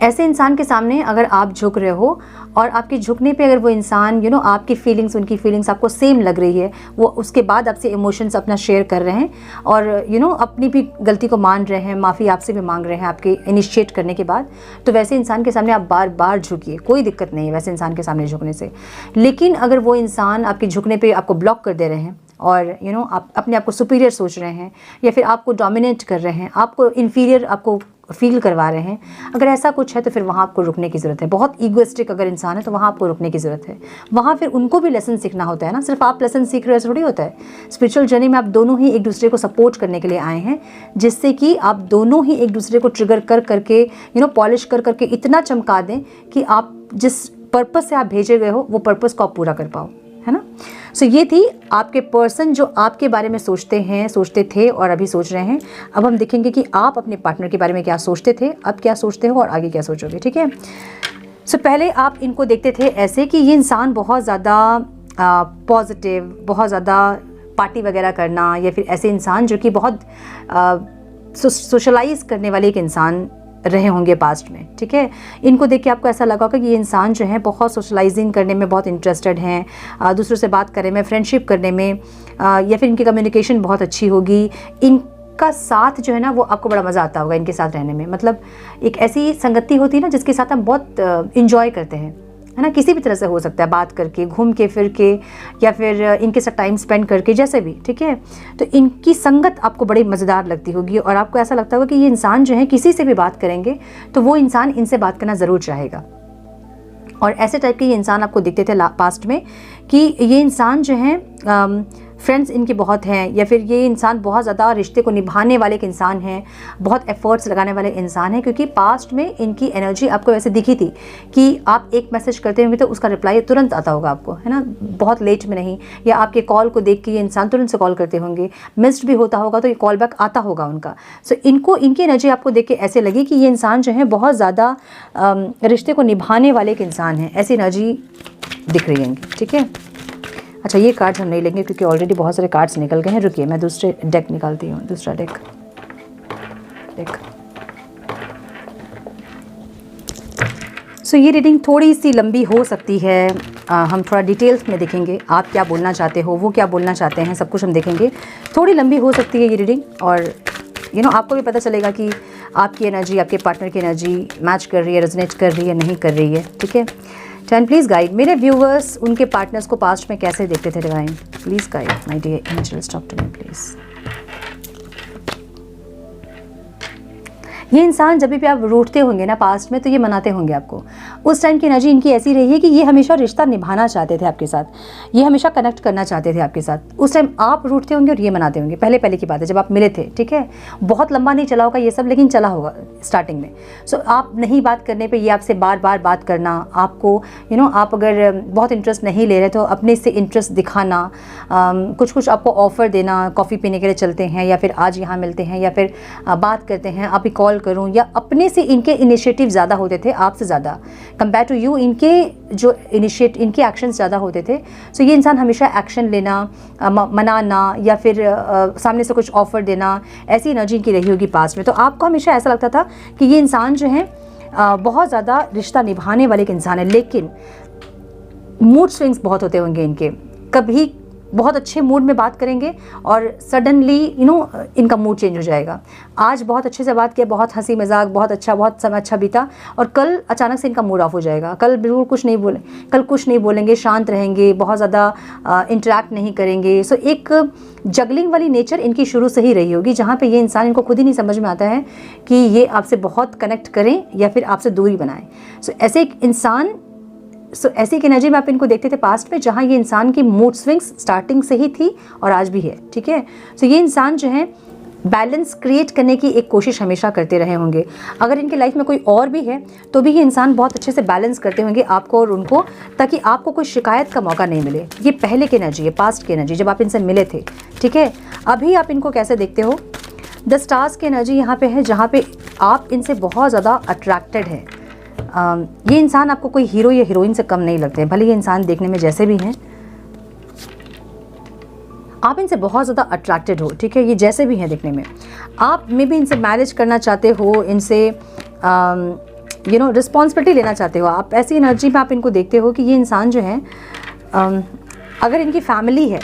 ऐसे इंसान के सामने अगर आप झुक रहे हो और आपके झुकने पे अगर वो इंसान आपकी फीलिंग्स उनकी फीलिंग्स आपको सेम लग रही है, वो उसके बाद आपसे इमोशंस अपना शेयर कर रहे हैं और अपनी भी गलती को मान रहे हैं, माफ़ी आपसे भी मांग रहे हैं आपके इनिशिएट करने के बाद, तो वैसे इंसान के सामने आप बार बार झुकिए, कोई दिक्कत नहीं है वैसे इंसान के सामने झुकने से। लेकिन अगर वो इंसान आपके झुकने पर आपको ब्लॉक कर दे रहे हैं और आप अपने आप को सुपीरियर सोच रहे हैं या फिर आपको डोमिनेट कर रहे हैं, आपको इन्फीरियर आपको फील करवा रहे हैं, अगर ऐसा कुछ है तो फिर वहाँ आपको रुकने की ज़रूरत है। बहुत ईगोइस्टिक अगर इंसान है तो वहाँ आपको रुकने की ज़रूरत है। वहाँ फिर उनको भी लेसन सीखना होता है ना, सिर्फ आप लेसन सीख रहे हो ऐसा थोड़ी होता है। स्पिरिचुअल जर्नी में आप दोनों ही एक दूसरे को सपोर्ट करने के लिए आए हैं, जिससे कि आप दोनों ही एक दूसरे को ट्रिगर कर करके पॉलिश कर करके इतना चमका दें कि आप जिस पर्पज़ से आप भेजे गए हो वो पर्पज़ को आप पूरा कर पाओ, है ना। सो ये थी आपके पर्सन जो आपके बारे में सोचते थे और अभी सोच रहे हैं। अब हम देखेंगे कि आप अपने पार्टनर के बारे में क्या सोचते थे, अब क्या सोचते हो और आगे क्या सोचोगे, ठीक है। सो पहले आप इनको देखते थे ऐसे कि ये इंसान बहुत ज़्यादा पॉजिटिव, बहुत ज़्यादा पार्टी वगैरह करना, या फिर ऐसे इंसान जो कि बहुत सोशलाइज करने वाले एक इंसान रहे होंगे पास्ट में, ठीक है। इनको देख के आपको ऐसा लगा होगा कि ये इंसान जो है बहुत सोशलाइजिंग करने में बहुत इंटरेस्टेड हैं, दूसरों से बात करने में, फ्रेंडशिप करने में, या फिर इनकी कम्युनिकेशन बहुत अच्छी होगी। इनका साथ जो है ना वो आपको बड़ा मज़ा आता होगा इनके साथ रहने में। मतलब एक ऐसी संगति होती है ना जिसके साथ हम बहुत इंजॉय करते हैं, है ना। किसी भी तरह से हो सकता है, बात करके, घूम के फिर के, या फिर इनके साथ टाइम स्पेंड करके, जैसे भी, ठीक है। तो इनकी संगत आपको बड़ी मज़ेदार लगती होगी और आपको ऐसा लगता होगा कि ये इंसान जो है किसी से भी बात करेंगे तो वो इंसान इनसे बात करना ज़रूर चाहेगा। और ऐसे टाइप के ये इंसान आपको दिखते थे पास्ट में कि ये इंसान जो है फ्रेंड्स इनके बहुत हैं, या फिर ये इंसान बहुत ज़्यादा रिश्ते को निभाने वाले एक इंसान हैं, बहुत एफर्ट्स लगाने वाले इंसान हैं। क्योंकि पास्ट में इनकी एनर्जी आपको वैसे दिखी थी कि आप एक मैसेज करते होंगे तो उसका रिप्लाई तुरंत आता होगा आपको, है ना, बहुत लेट में नहीं, या आपके कॉल को देख के ये इंसान तुरंत से कॉल करते होंगे, मिस्ड भी होता होगा तो ये कॉल बैक आता होगा उनका। सो इनकी एनर्जी आपको देख के ऐसे लगी कि ये इंसान जो है बहुत ज़्यादा रिश्ते को निभाने वाले एक इंसान है, ऐसी एनर्जी दिख रही है इनकी, ठीक है। अच्छा, ये कार्ड्स हम नहीं लेंगे क्योंकि ऑलरेडी बहुत सारे कार्ड्स निकल गए हैं। रुकिए, मैं दूसरे डेक निकालती हूँ, दूसरा डेक। सो ये रीडिंग थोड़ी सी लंबी हो सकती है, हम थोड़ा डिटेल्स में देखेंगे आप क्या बोलना चाहते हो, वो क्या बोलना चाहते हैं, सब कुछ हम देखेंगे। थोड़ी लंबी हो सकती है ये रीडिंग, और आपको भी पता चलेगा कि आपकी एनर्जी, आपके पार्टनर की एनर्जी मैच कर रही है, रेजोनेट कर रही है, नहीं कर रही है, ठीक है। कैन प्लीज़ गाइड मेरे व्यूवर्स उनके पार्टनर्स को पास्ट में कैसे देखते थे divine, please guide my dear angels, talk to me please. ये इंसान जब भी आप रूठते होंगे ना पास्ट में तो ये मनाते होंगे आपको। उस टाइम की एनर्जी इनकी ऐसी रही है कि ये हमेशा रिश्ता निभाना चाहते थे आपके साथ, ये हमेशा कनेक्ट करना चाहते थे आपके साथ। उस टाइम आप रूठते होंगे और ये मनाते होंगे, पहले की बात है जब आप मिले थे, ठीक है। बहुत लंबा नहीं चला होगा ये सब, लेकिन चला होगा स्टार्टिंग में। सो आप नहीं बात करने पर ये आपसे बार बार बात करना, आपको आप अगर बहुत इंटरेस्ट नहीं ले रहे तो अपने से इंटरेस्ट दिखाना, कुछ आपको ऑफ़र देना, कॉफ़ी पीने के लिए चलते हैं, या फिर आज यहाँ मिलते हैं, या फिर बात करते हैं, आप ही कॉल करूं, या अपने से इनके इनिशिएटिव ज़्यादा होते थे आपसे ज़्यादा कंपेयर टू यू। इनके जो इनके एक्शंस ज़्यादा होते थे। सो ये इंसान हमेशा एक्शन लेना, मनाना, या फिर सामने से कुछ ऑफर देना, ऐसी एनर्जी इनकी रही होगी पास्ट में। तो आपको हमेशा ऐसा लगता था कि ये इंसान जो है बहुत ज़्यादा रिश्ता निभाने वाले एक इंसान है, लेकिन मूड स्विंग्स बहुत होते होंगे इनके। कभी बहुत अच्छे मूड में बात करेंगे और सडनली इनका मूड चेंज हो जाएगा। आज बहुत अच्छे से बात किया, बहुत हंसी मजाक, बहुत समय अच्छा बीता, और कल अचानक से इनका मूड ऑफ हो जाएगा। कल बिल्कुल कुछ नहीं बोलेंगे, शांत रहेंगे, बहुत ज़्यादा इंटरेक्ट नहीं करेंगे। सो एक जगलिंग वाली नेचर इनकी शुरू से ही रही होगी, जहाँ पे ये इंसान, इनको खुद ही नहीं समझ में आता है कि ये आपसे बहुत कनेक्ट करें या फिर आपसे दूरी बनाएं। सो ऐसे एक इंसान, ऐसी एक एनर्जी में आप इनको देखते थे पास्ट में, जहाँ ये इंसान की मूड स्विंग्स स्टार्टिंग से ही थी और आज भी है, ठीक है। सो ये इंसान जो है बैलेंस क्रिएट करने की एक कोशिश हमेशा करते रहे होंगे। अगर इनकी लाइफ में कोई और भी है तो भी ये इंसान बहुत अच्छे से बैलेंस करते होंगे आपको और उनको, ताकि आपको कोई शिकायत का मौका नहीं मिले। ये पहले की एनर्जी है, पास्ट की एनर्जी, जब आप इनसे मिले थे, ठीक है। अभी आप इनको कैसे देखते हो? द स्टार्स की एनर्जी यहाँ पे है, जहाँ पे आप इनसे बहुत ज़्यादा अट्रैक्टेड हैं। ये इंसान आपको कोई हीरो या हीरोइन से कम नहीं लगते हैं, भले ये इंसान देखने में जैसे भी हैं, आप इनसे बहुत ज़्यादा अट्रैक्टेड हो, ठीक है, ये जैसे भी हैं देखने में, आप मे भी इनसे मैरिज करना चाहते हो, इनसे रिस्पॉन्सिबिलिटी लेना चाहते हो, आप ऐसी एनर्जी में आप इनको देखते हो कि ये इंसान जो है अगर इनकी फैमिली है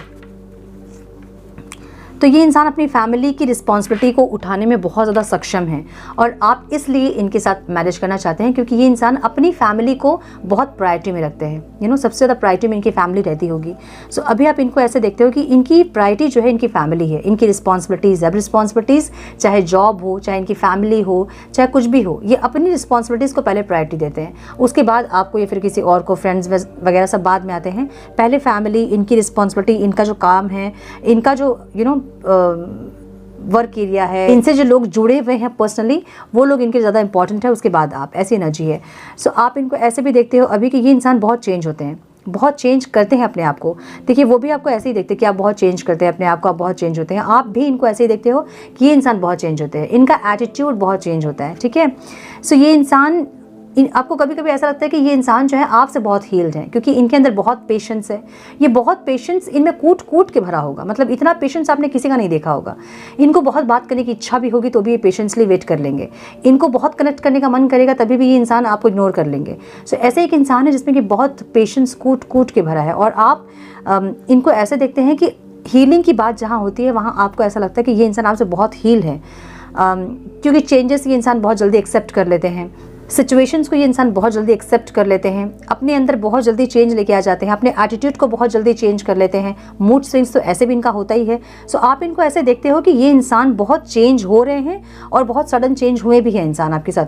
तो ये इंसान अपनी फैमिली की रिस्पॉन्सिबिलिटी को उठाने में बहुत ज़्यादा सक्षम है, और आप इसलिए इनके साथ मैरिज करना चाहते हैं क्योंकि ये इंसान अपनी फैमिली को बहुत प्रायोरिटी में रखते हैं। सबसे ज़्यादा प्रायोरिटी में इनकी फैमिली रहती होगी। सो अभी आप इनको ऐसे देखते हो कि इनकी प्रायोरिटी जो है इनकी फैमिली है, इनकी रिस्पॉन्सिबिलिटीज़ है। अब रिस्पॉन्सिबिलिटीज़ चाहे जॉब हो, चाहे इनकी फैमिली हो, चाहे कुछ भी हो, ये अपनी रिस्पॉन्सिबिलिटीज़ को पहले प्रायोरिटी देते हैं, उसके बाद आपको या फिर किसी और को, फ्रेंड्स वगैरह सब बाद में आते हैं। पहले फैमिली, इनकी रिस्पॉन्सिबिलिटी, इनका जो काम है, इनका जो वर्क एरिया है, इनसे जो लोग जुड़े हुए हैं पर्सनली, वो लोग इनके ज़्यादा इंपॉर्टेंट है, उसके बाद आप, ऐसी एनर्जी है। सो आप इनको ऐसे भी देखते हो अभी कि ये इंसान बहुत चेंज होते हैं, बहुत चेंज करते हैं अपने आप को। देखिए वो भी आपको ऐसे ही देखते हैं कि आप बहुत चेंज करते हैं अपने आप को, आप बहुत चेंज होते हैं। आप भी इनको ऐसे ही देखते हो कि ये इंसान बहुत चेंज होते हैं, इनका एटीट्यूड बहुत चेंज होता है, ठीक है। सो ये इंसान, आपको कभी कभी ऐसा लगता है कि ये इंसान जो है आपसे बहुत हील्ड है, क्योंकि इनके अंदर बहुत पेशेंस है। ये बहुत पेशेंस इनमें कूट कूट के भरा होगा, मतलब इतना पेशेंस आपने किसी का नहीं देखा होगा। इनको बहुत बात करने की इच्छा भी होगी तो भी ये पेशेंसली वेट कर लेंगे। इनको बहुत कनेक्ट करने का मन करेगा तभी भी ये इंसान आपको इग्नोर कर लेंगे। सो ऐसे एक इंसान है जिसमें कि बहुत पेशेंस कूट कूट के भरा है, और आप इनको ऐसे देखते हैं कि हीलिंग की बात जहाँ होती है वहाँ आपको ऐसा लगता है कि ये इंसान आपसे बहुत हील है, क्योंकि चेंजेस ये इंसान बहुत जल्दी एक्सेप्ट कर लेते हैं, सिचुएशंस को ये इंसान बहुत जल्दी एक्सेप्ट कर लेते हैं, अपने अंदर बहुत जल्दी चेंज लेके आ जाते हैं, अपने एटीट्यूड को बहुत जल्दी चेंज कर लेते हैं। मूड स्विंग्स तो ऐसे भी इनका होता ही है। सो आप इनको ऐसे देखते हो कि ये इंसान बहुत चेंज हो रहे हैं, और बहुत सडन चेंज हुए भी हैं इंसान आपके साथ।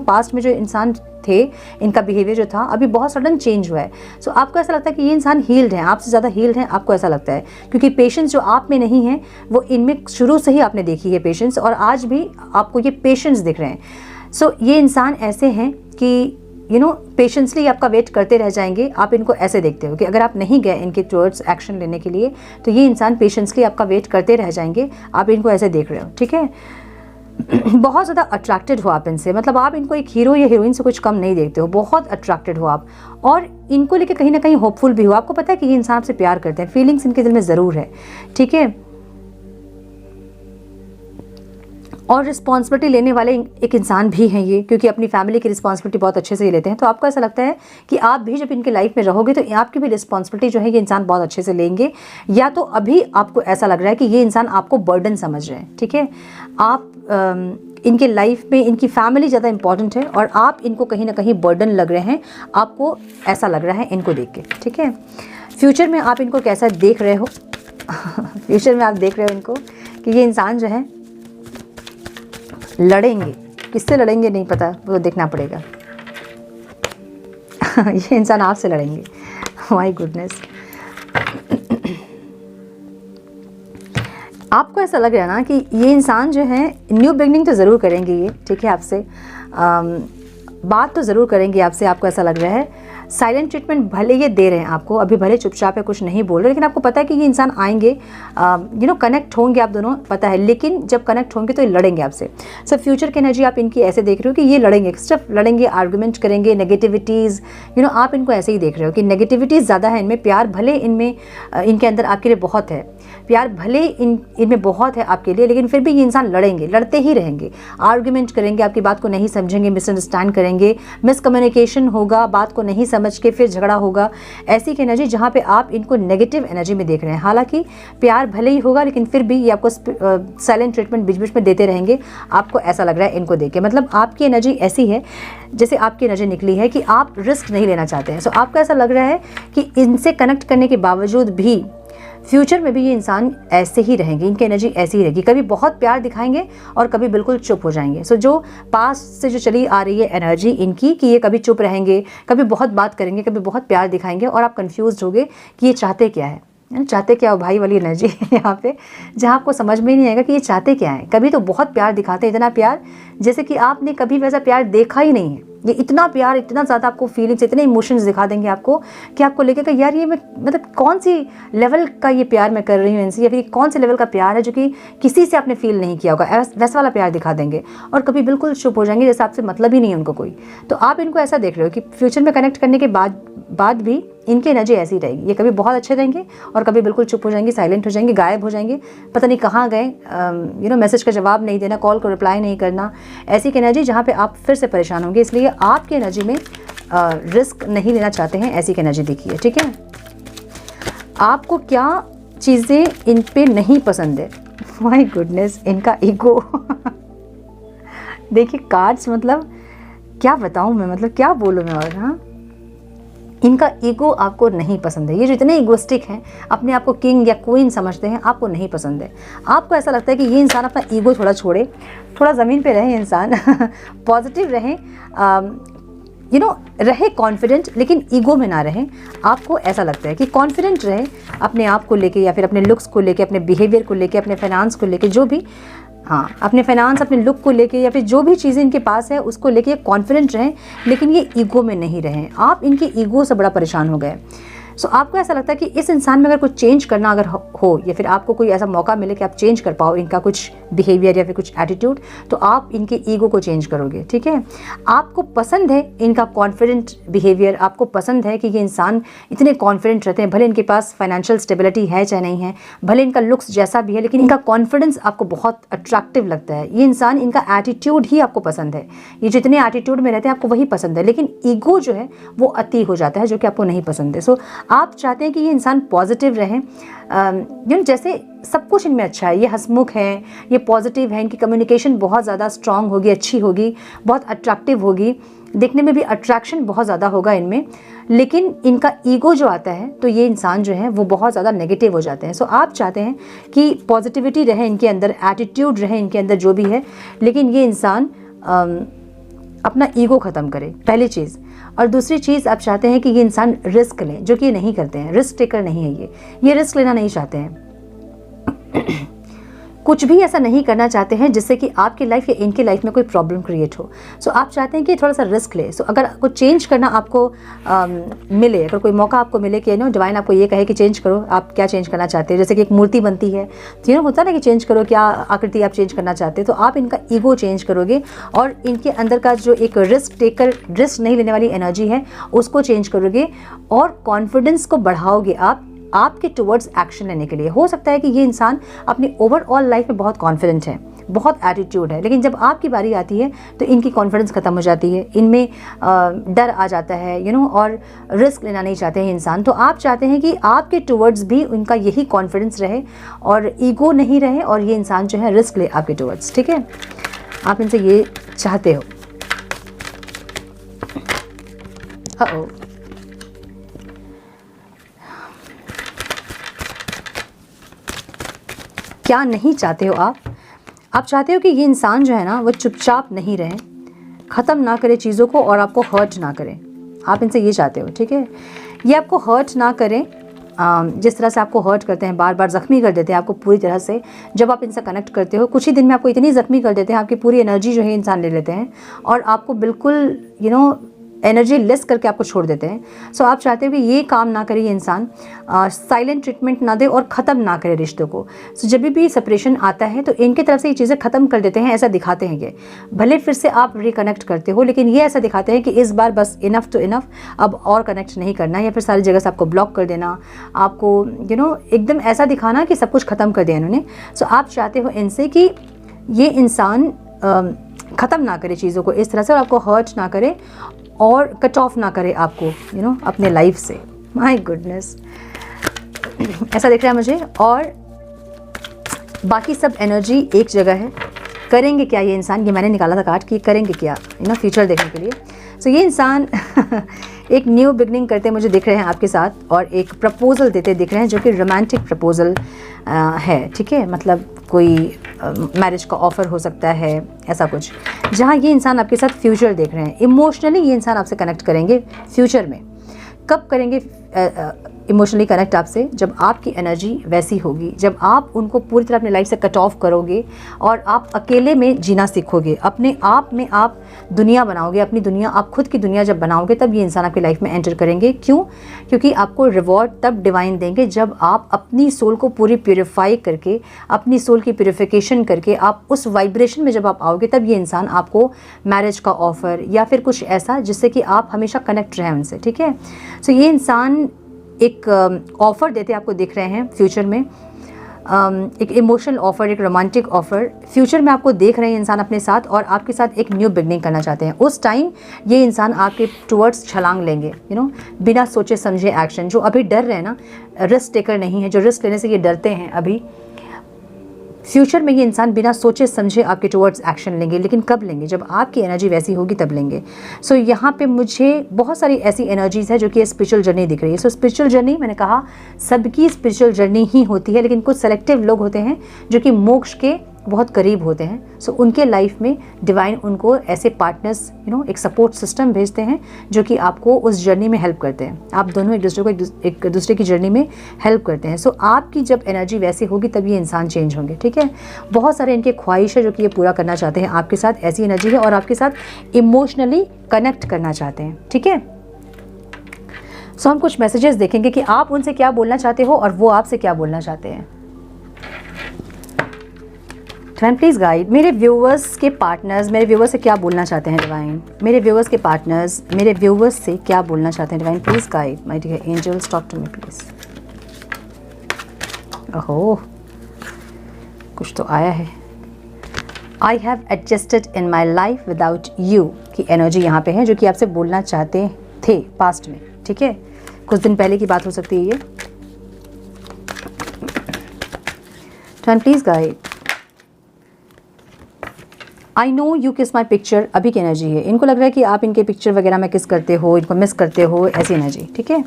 पास्ट में जो इंसान थे, इनका बिहेवियर जो था, अभी बहुत सडन चेंज हुआ है। सो आपको ऐसा लगता है कि ये इंसान हील्ड है, आपसे ज़्यादा हील्ड है, आपको ऐसा लगता है, क्योंकि पेशेंस जो आप में नहीं है वो इनमें शुरू से ही आपने देखी है पेशेंस, और आज भी आपको ये पेशेंस दिख रहे हैं। सो ये इंसान ऐसे हैं कि पेशेंसली आपका वेट करते रह जाएंगे। आप इनको ऐसे देखते हो कि अगर आप नहीं गए इनके टुवर्ड्स एक्शन लेने के लिए तो ये इंसान पेशेंसली आपका वेट करते रह जाएंगे। आप इनको ऐसे देख रहे हो, ठीक है। बहुत ज़्यादा अट्रैक्टेड हो आप इनसे, मतलब आप इनको एक हीरो या हीरोइन से कुछ कम नहीं देखते हो, बहुत अट्रैक्टेड हो आप, और इनको लेके कहीं ना कहीं होपफुल भी हो। आपको पता है कि ये इंसान आपसे प्यार करते हैं, फीलिंग्स इनके दिल में ज़रूर है, ठीक है। और रिस्पॉन्सिबिलिटी लेने वाले एक इंसान भी हैं ये, क्योंकि अपनी फैमिली की रिस्पॉन्सिबिलिटी बहुत अच्छे से लेते हैं। तो आपको ऐसा लगता है कि आप भी जब इनके लाइफ में रहोगे तो आपकी भी रिस्पॉन्सिबिलिटी जो है ये इंसान बहुत अच्छे से लेंगे, या तो अभी आपको ऐसा लग रहा है कि ये इंसान आपको बर्डन समझ रहे हैं, ठीक है। आप इनके लाइफ में इनकी फैमिली ज़्यादा इंपॉर्टेंट है, और आप इनको कहीं ना कहीं बर्डन लग रहे हैं, आपको ऐसा लग रहा है इनको देख के, ठीक है। फ्यूचर में आप इनको कैसा देख रहे हो फ्यूचर में आप देख रहे हो इनको कि ये इंसान जो है लड़ेंगे, किससे लड़ेंगे नहीं पता, वो देखना पड़ेगा ये इंसान आपसे लड़ेंगे, माय गुडनेस। आपको ऐसा लग रहा है ना कि ये इंसान जो है न्यू बिगनिंग तो ज़रूर करेंगे ये, ठीक है, आपसे बात तो ज़रूर करेंगे आपसे, आपको ऐसा लग रहा है। साइलेंट ट्रीटमेंट भले ये दे रहे हैं आपको, अभी भले चुपचाप है, कुछ नहीं बोल रहे, लेकिन आपको पता है कि ये इंसान आएंगे, कनेक्ट होंगे आप दोनों, पता है, लेकिन जब कनेक्ट होंगे तो ये लड़ेंगे आपसे। सब फ्यूचर की एनर्जी आप इनकी ऐसे देख रहे हो कि ये लड़ेंगे, सिर्फ लड़ेंगे, आर्गूमेंट करेंगे, नेगेटिविटीज़, आप इनको ऐसे ही देख रहे हो कि नेगेटिविटीज़ ज़्यादा है इनमें, प्यार भले इनमें इनके अंदर आपके लिए बहुत है, प्यार भले इनमें बहुत है आपके लिए, लेकिन फिर भी ये इंसान लड़ेंगे, लड़ते ही रहेंगे, आर्गूमेंट करेंगे, आपकी बात को नहीं समझेंगे, मिसअंडरस्टैंड करेंगे, मिसकम्युनिकेशन होगा, बात को नहीं समझ के फिर झगड़ा होगा। ऐसी की एनर्जी जहाँ पे आप इनको नेगेटिव एनर्जी में देख रहे हैं। हालांकि प्यार भले ही होगा, लेकिन फिर भी ये आपको साइलेंट ट्रीटमेंट बीच बीच में देते रहेंगे, आपको ऐसा लग रहा है इनको देख के। मतलब आपकी एनर्जी ऐसी है जैसे आपकी एनर्जी निकली है कि आप रिस्क नहीं लेना चाहते हैं। सो आपको ऐसा लग रहा है कि इनसे कनेक्ट करने के बावजूद भी फ्यूचर में भी ये इंसान ऐसे ही रहेंगे, इनकी एनर्जी ऐसी ही रहेगी, कभी बहुत प्यार दिखाएंगे और कभी बिल्कुल चुप हो जाएंगे। सो जो पास से जो चली आ रही है एनर्जी इनकी कि ये कभी चुप रहेंगे, कभी बहुत बात करेंगे, कभी बहुत प्यार दिखाएंगे, और आप कंफ्यूज होगे कि ये चाहते क्या है, चाहते क्या हो भाई वाली एनर्जी यहाँ पे, जहाँ आपको समझ में नहीं आएगा कि ये चाहते क्या है। कभी तो बहुत प्यार दिखाते हैं, इतना प्यार जैसे कि आपने कभी वैसा प्यार देखा ही नहीं है, ये इतना प्यार, इतना ज़्यादा आपको फीलिंग्स, इतने इमोशंस दिखा देंगे आपको कि आपको लगेगा यार ये मैं मतलब कौन सी लेवल का ये प्यार मैं कर रही हूँ इनसे, या फिर कौन से लेवल का प्यार है जो कि किसी से आपने फील नहीं किया होगा, वैसा वाला प्यार दिखा देंगे। और कभी बिल्कुल चुप हो जाएंगे जैसे आपसे मतलब ही नहीं है उनको कोई। तो आप इनको ऐसा देख रहे हो कि फ्यूचर में कनेक्ट करने के बाद भी इनकी एनर्जी ऐसी रहेगी। ये कभी बहुत अच्छे रहेंगे और कभी बिल्कुल चुप हो जाएंगे, साइलेंट हो जाएंगे, गायब हो जाएंगे, पता नहीं कहाँ गए। मैसेज का जवाब नहीं देना, कॉल को रिप्लाई नहीं करना, ऐसी की एनर्जी जहाँ पे आप फिर से परेशान होंगे। इसलिए आपकी एनर्जी में रिस्क नहीं लेना चाहते हैं, ऐसी की एनर्जी दिखिए, ठीक है। आपको क्या चीज़ें इन पे नहीं पसंद है? माय गुडनेस, इनका ईगो देखिए कार्ड्स, मतलब क्या बताऊँ मैं, मतलब क्या बोलूँ मैं। और हाँ, इनका ईगो आपको नहीं पसंद है। ये जो इतने ईगोस्टिक हैं, अपने आप को किंग या क्वीन समझते हैं, आपको नहीं पसंद है। आपको ऐसा लगता है कि ये इंसान अपना ईगो थोड़ा छोड़े, थोड़ा ज़मीन पे रहे इंसान पॉजिटिव रहें, रहे कॉन्फिडेंट, लेकिन ईगो में ना रहें। आपको ऐसा लगता है कि कॉन्फिडेंट रहे अपने आप को लेके, या फिर अपने लुक्स को लेके, अपने बिहेवियर को लेके, अपने फाइनेंस को लेके, जो भी, हाँ, अपने फाइनेंस, अपने लुक को लेके, या फिर जो भी चीज़ें इनके पास है उसको लेके कॉन्फिडेंट रहें, लेकिन ये ईगो में नहीं रहें। आप इनकी ईगो से बड़ा परेशान हो गए। सो आपको ऐसा लगता है कि इस इंसान में अगर कुछ चेंज करना अगर हो, या फिर आपको कोई ऐसा मौका मिले कि आप चेंज कर पाओ इनका कुछ बिहेवियर या फिर कुछ एटीट्यूड, तो आप इनके ईगो को चेंज करोगे, ठीक है। आपको पसंद है इनका कॉन्फिडेंट बिहेवियर, आपको पसंद है कि ये इंसान इतने कॉन्फिडेंट रहते हैं, भले इनके पास फाइनेंशियल स्टेबिलिटी है चाहे नहीं है, भले इनका लुक्स जैसा भी है, लेकिन इनका कॉन्फिडेंस आपको बहुत अट्रैक्टिव लगता है। ये इंसान, इनका एटीट्यूड ही आपको पसंद है। ये जितने एटीट्यूड में रहते हैं आपको वही पसंद है, लेकिन ईगो जो है वो अति हो जाता है, जो कि आपको नहीं पसंद है। सो आप चाहते हैं कि ये इंसान पॉजिटिव रहे, जैसे सब कुछ इनमें अच्छा है, ये हंसमुख है, ये पॉजिटिव है, इनकी कम्युनिकेशन बहुत ज़्यादा स्ट्रांग होगी, अच्छी होगी, बहुत अट्रैक्टिव होगी, देखने में भी अट्रैक्शन बहुत ज़्यादा होगा इनमें। लेकिन इनका ईगो जो आता है तो ये इंसान जो है वो बहुत ज़्यादा नेगेटिव हो जाते हैं। सो आप चाहते हैं कि पॉजिटिविटी रहे इनके अंदर, एटीट्यूड रहे इनके अंदर, जो भी है, लेकिन ये इंसान अपना ईगो ख़त्म करे, पहली चीज़। और दूसरी चीज़, आप चाहते हैं कि ये इंसान रिस्क लें, जो कि ये नहीं करते हैं। रिस्क टेकर नहीं है ये रिस्क लेना नहीं चाहते हैं कुछ भी ऐसा नहीं करना चाहते हैं जिससे कि आपकी लाइफ या इनकी लाइफ में कोई प्रॉब्लम क्रिएट हो। सो आप चाहते हैं कि थोड़ा सा रिस्क ले। सो अगर कुछ चेंज करना आपको मिले, अगर कोई मौका आपको मिले कि डिवाइन आपको ये कहे कि चेंज करो, आप क्या चेंज करना चाहते हैं, जैसे कि एक मूर्ति बनती है तो होता है ना कि चेंज करो, क्या आकृति आप चेंज करना चाहते हैं, तो आप इनका ईगो चेंज करोगे और इनके अंदर का जो एक रिस्क नहीं लेने वाली एनर्जी है उसको चेंज करोगे और कॉन्फिडेंस को बढ़ाओगे आप आपके टुवर्ड्स एक्शन लेने के लिए। हो सकता है कि ये इंसान अपनी ओवरऑल लाइफ में बहुत कॉन्फिडेंट है, बहुत एटीट्यूड है, लेकिन जब आपकी बारी आती है तो इनकी कॉन्फिडेंस ख़त्म हो जाती है, इनमें डर आ जाता है, और रिस्क लेना नहीं चाहते हैं इंसान। तो आप चाहते हैं कि आपके टुवर्ड्स भी उनका यही कॉन्फिडेंस रहे और ईगो नहीं रहे, और ये इंसान जो है रिस्क ले आपके टुवर्ड्स, ठीक है। आप इनसे ये चाहते हो। क्या नहीं चाहते हो आप चाहते हो कि ये इंसान जो है ना वो चुपचाप नहीं रहे, ख़त्म ना करे चीज़ों को और आपको हर्ट ना करें। आप इनसे ये चाहते हो, ठीक है। ये आपको हर्ट ना करें, जिस तरह से आपको हर्ट करते हैं, बार बार ज़ख्मी कर देते हैं आपको पूरी तरह से। जब आप इनसे कनेक्ट करते हो कुछ ही दिन में आपको इतनी ज़ख्मी कर देते हैं, आपकी पूरी एनर्जी जो है इंसान ले लेते हैं और आपको बिल्कुल एनर्जी लेस करके आपको छोड़ देते हैं। सो आप चाहते हो कि ये काम ना करे ये इंसान, साइलेंट ट्रीटमेंट ना दे और ख़त्म ना करे रिश्तों को। सो जब भी सेपरेशन आता है तो इनके तरफ से ये चीज़ें ख़त्म कर देते हैं, ऐसा दिखाते हैं ये। भले फिर से आप रिकनेक्ट करते हो, लेकिन ये ऐसा दिखाते हैं कि इस बार बस इनफ टू इनफ, अब और कनेक्ट नहीं करना, या फिर सारी जगह से आपको ब्लॉक कर देना, आपको एकदम ऐसा दिखाना कि सब कुछ ख़त्म कर दिया इन्होंने। सो आप चाहते हो इनसे कि ये इंसान ख़त्म ना करे चीज़ों को इस तरह से और आपको हर्ट ना करे और कट ऑफ ना करे आपको अपने लाइफ से। माय गुडनेस, ऐसा दिख रहा है मुझे। और बाकी सब एनर्जी एक जगह है। करेंगे क्या ये इंसान, ये मैंने निकाला था कार्ड कि करेंगे क्या फ्यूचर देखने के लिए। सो ये इंसान एक न्यू बिगनिंग करते मुझे दिख रहे हैं आपके साथ और एक प्रपोजल देते दिख रहे हैं जो कि रोमांटिक प्रपोजल है, ठीक है। मतलब कोई मैरिज का ऑफ़र हो सकता है, ऐसा कुछ, जहाँ ये इंसान आपके साथ फ्यूचर देख रहे हैं। इमोशनली ये इंसान आपसे कनेक्ट करेंगे फ्यूचर में। कब करेंगे इमोशनली कनेक्ट आपसे जब आपकी एनर्जी वैसी होगी, जब आप उनको पूरी तरह अपने लाइफ से कट ऑफ करोगे और आप अकेले में जीना सीखोगे, अपने आप में आप दुनिया बनाओगे, अपनी दुनिया, आप खुद की दुनिया जब बनाओगे तब ये इंसान आपकी लाइफ में एंटर करेंगे। क्यों? क्योंकि आपको रिवॉर्ड तब डिवाइन देंगे जब आप अपनी सोल को पूरी प्योरीफाई करके, अपनी सोल की प्योरीफिकेशन करके, आप उस वाइब्रेशन में जब आप आओगे तब ये इंसान आपको मैरिज का ऑफ़र या फिर कुछ ऐसा जिससे कि आप हमेशा कनेक्ट रहें उनसे। ठीक है, सो ये इंसान एक ऑफ़र देते आपको दिख रहे हैं फ्यूचर में, एक इमोशनल ऑफ़र, एक रोमांटिक ऑफ़र फ्यूचर में आपको देख रहे हैं इंसान अपने साथ, और आपके साथ एक न्यू बिगनिंग करना चाहते हैं। उस टाइम ये इंसान आपके टुवर्ड्स छलांग लेंगे, बिना सोचे समझे एक्शन। जो अभी डर रहे हैं ना, रिस्क टेकर नहीं है, जो रिस्क लेने से ये डरते हैं अभी, फ्यूचर में ये इंसान बिना सोचे समझे आपके टुवर्ड्स एक्शन लेंगे। लेकिन कब लेंगे? जब आपकी एनर्जी वैसी होगी तब लेंगे। सो यहाँ पे मुझे बहुत सारी ऐसी एनर्जीज़ है जो कि स्पिरिचुअल जर्नी दिख रही है। सो स्पिरिचुअल जर्नी, मैंने कहा सबकी स्पिरिचुअल जर्नी ही होती है, लेकिन कुछ सेलेक्टिव लोग होते हैं जो कि मोक्ष के बहुत करीब होते हैं। सो उनके लाइफ में डिवाइन उनको ऐसे पार्टनर्स, एक सपोर्ट सिस्टम भेजते हैं जो कि आपको उस जर्नी में हेल्प करते हैं। आप दोनों एक दूसरे की जर्नी में हेल्प करते हैं। सो आपकी जब एनर्जी वैसी होगी तब ये इंसान चेंज होंगे। ठीक है, बहुत सारे इनके ख्वाहिश है जो कि ये पूरा करना चाहते हैं आपके साथ, ऐसी एनर्जी है, और आपके साथ इमोशनली कनेक्ट करना चाहते हैं। ठीक है, सो हम कुछ मैसेजेस देखेंगे कि आप उनसे क्या बोलना चाहते हो और वो आपसे क्या बोलना चाहते हैं। डिवाइन प्लीज़ गाइड मेरे व्यूवर्स के पार्टनर्स, मेरे व्यूवर्स से क्या बोलना चाहते हैं डिवाइन। मेरे व्यूवर्स के पार्टनर्स मेरे व्यूवर्स से क्या बोलना चाहते हैं divine please guide my dear angels, talk to me please. ओहो, कुछ तो आया है। I have adjusted in my life without you की एनर्जी यहाँ पे है, जो कि आपसे बोलना चाहते थे पास्ट में। ठीक है, कुछ दिन पहले की बात हो सकती है ये। Divine please guide I know you किस माई पिक्चर, अभी की एनर्जी है। इनको लग रहा है कि आप इनके पिक्चर वगैरह में किस करते हो, इनको मिस करते हो, ऐसी एनर्जी। ठीक है,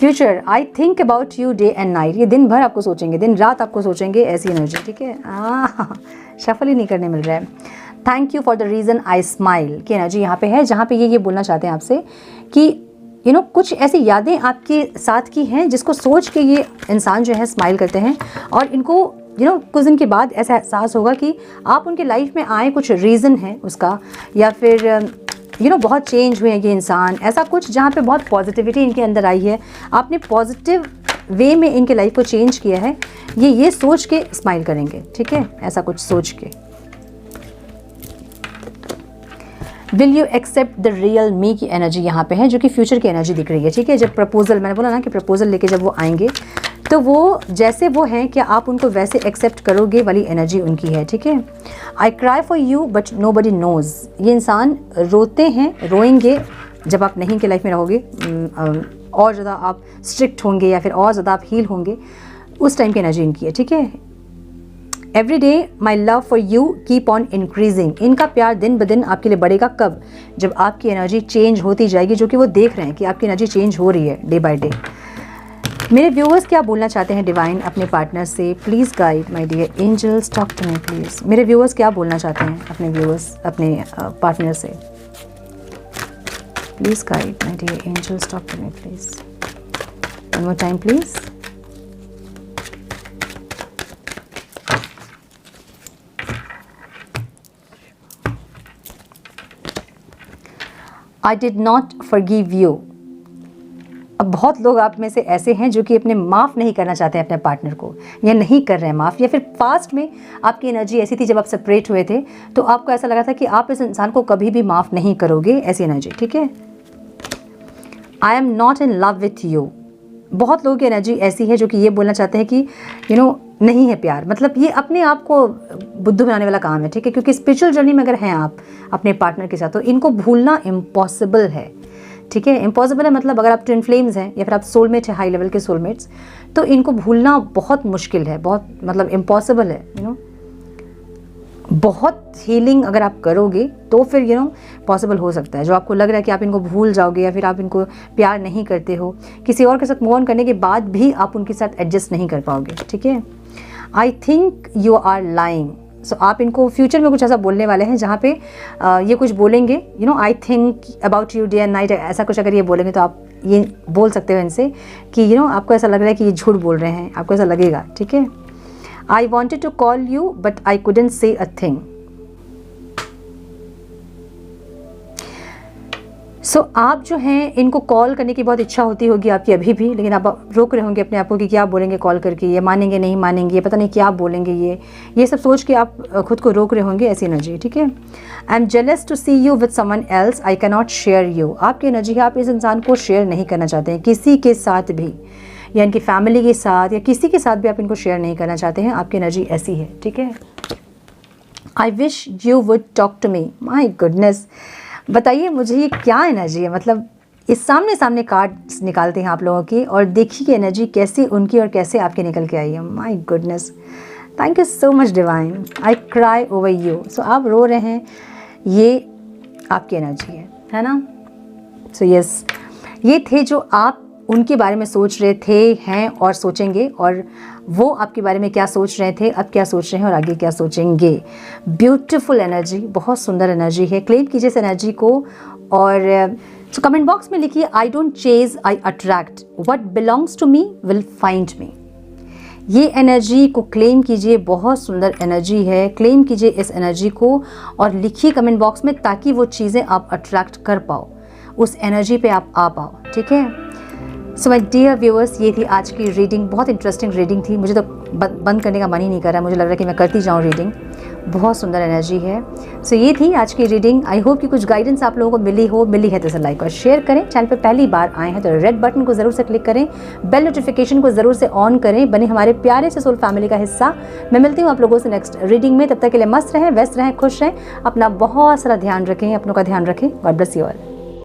future I think about you day and night, ये दिन भर आपको सोचेंगे, दिन रात आपको सोचेंगे, ऐसी एनर्जी। ठीक है, शफल ही नहीं करने मिल रहा है। Thank you for the reason I smile की एनर्जी यहाँ पे है, जहाँ पे ये बोलना चाहते हैं आपसे कि कुछ ऐसी यादें आपके साथ की हैं जिसको सोच के ये इंसान जो है स्माइल करते हैं, और इनको कुछ दिन के बाद ऐसा एहसास होगा कि आप उनके लाइफ में आए, कुछ रीज़न है उसका, या फिर बहुत चेंज हुए हैं ये इंसान, ऐसा कुछ जहाँ पे बहुत पॉजिटिविटी इनके अंदर आई है, आपने पॉजिटिव वे में इनके लाइफ को चेंज किया है, ये सोच के स्माइल करेंगे। ठीक है, ऐसा कुछ सोच के। Will you accept the real me की एनर्जी यहाँ पे है, जो कि फ्यूचर की एनर्जी दिख रही है। ठीक है, जब प्रपोजल, मैंने बोला ना कि प्रपोजल लेके जब वो आएंगे तो वो जैसे वो हैं, क्या आप उनको वैसे एक्सेप्ट करोगे वाली एनर्जी उनकी है। ठीक है, I cry for you but nobody knows, ये इंसान रोते हैं, रोएंगे जब आप नहीं के लाइफ में रहोगे, और ज़्यादा आप स्ट्रिक्ट होंगे या फिर और ज़्यादा आप हील होंगे, उस टाइम की एनर्जी इनकी है। ठीक है, every day my love for you keep on increasing, इनका प्यार दिन ब दिन आपके लिए बढ़ेगा। कब? जब आपकी एनर्जी चेंज होती जाएगी, जो कि वो देख रहे हैं कि आपकी एनर्जी चेंज हो रही है डे बाय डे। मेरे व्यूअर्स क्या बोलना चाहते हैं डिवाइन अपने पार्टनर से, please guide my dear angels, talk to me please. मेरे व्यूअर्स क्या बोलना चाहते हैं अपने व्यूअर्स, अपने पार्टनर से, please guide my dear angels, talk to me please. One more time please. I did not forgive you. अब बहुत लोग आप में से ऐसे हैं जो कि अपने माफ़ नहीं करना चाहते हैं अपने पार्टनर को, या नहीं कर रहे हैं माफ़, या फिर पास्ट में आपकी एनर्जी ऐसी थी जब आप सेपरेट हुए थे तो आपको ऐसा लगा था कि आप इस इंसान को कभी भी माफ़ नहीं करोगे, ऐसी एनर्जी। ठीक है, I am not in love with you. बहुत लोगों की एनर्जी ऐसी है जो कि ये बोलना चाहते हैं कि नहीं है प्यार, मतलब ये अपने आप को बुद्धू बनाने वाला काम है। ठीक है, क्योंकि स्पिरिचुअल जर्नी में अगर हैं आप अपने पार्टनर के साथ तो इनको भूलना इम्पॉसिबल है। ठीक है, इम्पॉसिबल है मतलब अगर आप ट्विन फ्लेम्स हैं या फिर आप सोलमेट है, हाई लेवल के सोलमेट्स, तो इनको भूलना बहुत मुश्किल है, बहुत मतलब इम्पॉसिबल है। बहुत हीलिंग अगर आप करोगे तो फिर पॉसिबल हो सकता है। जो आपको लग रहा है कि आप इनको भूल जाओगे या फिर आप इनको प्यार नहीं करते हो, किसी और के साथ मूव ऑन करने के बाद भी आप उनके साथ एडजस्ट नहीं कर पाओगे। ठीक है, I think you are lying, so आप इनको फ्यूचर में कुछ ऐसा बोलने वाले हैं जहाँ पे ये कुछ बोलेंगे, you know, I think about you day and night, ऐसा कुछ अगर ये बोलेंगे तो आप ये बोल सकते हो इनसे कि यू नो आपको ऐसा लग रहा है कि ये झूठ बोल रहे हैं, आपको ऐसा लगेगा, ठीक है। I wanted to call you but I couldn't say a thing. सो आप जो हैं इनको कॉल करने की बहुत इच्छा होती होगी आपकी अभी भी, लेकिन आप रोक रहे होंगे अपने आप को कि क्या बोलेंगे कॉल करके, ये मानेंगे नहीं मानेंगे, पता नहीं क्या बोलेंगे, ये सब सोच के आप खुद को रोक रहे होंगे, ऐसी एनर्जी, ठीक है। I am jealous to see you with someone else, I can not share you. आपकी एनर्जी है आप इस इंसान को शेयर नहीं करना चाहते हैं किसी के साथ भी, या इनकी फैमिली के साथ या किसी के साथ भी आप इनको शेयर नहीं करना चाहते हैं। आपकी एनर्जी ऐसी है, ठीक है। I wish you would talk to me. My goodness, बताइए मुझे ये क्या एनर्जी है, मतलब इस सामने सामने कार्ड्स निकालते हैं आप लोगों की और देखिए कि एनर्जी कैसी उनकी और कैसे आपकी निकल के आई है। My goodness, thank you so much divine, I cry over you. So आप रो रहे हैं, ये आपकी एनर्जी है ना। सो यस, ये थे जो आप उनके बारे में सोच रहे थे, हैं और सोचेंगे, और वो आपके बारे में क्या सोच रहे थे, अब क्या सोच रहे हैं और आगे क्या सोचेंगे। ब्यूटीफुल एनर्जी, बहुत सुंदर एनर्जी है। क्लेम कीजिए इस एनर्जी को और कमेंट बॉक्स में लिखिए I don't chase I attract, what belongs to me will find me. ये एनर्जी को क्लेम कीजिए, बहुत सुंदर एनर्जी है। क्लेम कीजिए इस एनर्जी को और लिखिए कमेंट बॉक्स में, ताकि वो चीज़ें आप अट्रैक्ट कर पाओ, उस एनर्जी पे आप आ पाओ, ठीक है। सो माय डियर व्यूअर्स, ये थी आज की रीडिंग। बहुत इंटरेस्टिंग रीडिंग थी, मुझे तो बंद करने का मन ही नहीं कर रहा, मुझे लग रहा है कि मैं करती जाऊँ रीडिंग, बहुत सुंदर एनर्जी है। सो ये थी आज की रीडिंग। आई होप कि कुछ गाइडेंस आप लोगों को मिली है तो इसे लाइक और शेयर करें। चैनल पे पहली बार आए हैं तो रेड बटन को ज़रूर से क्लिक करें, बेल नोटिफिकेशन को ज़रूर से ऑन करें, बने हमारे प्यारे से सोल फैमिली का हिस्सा। मैं मिलती हूँ आप लोगों से नेक्स्ट रीडिंग में, तब तक के लिए मस्त रहें, व्यस्त रहें, खुश रहें, अपना बहुत सारा ध्यान रखें, अपनों का ध्यान रखें। God bless you all.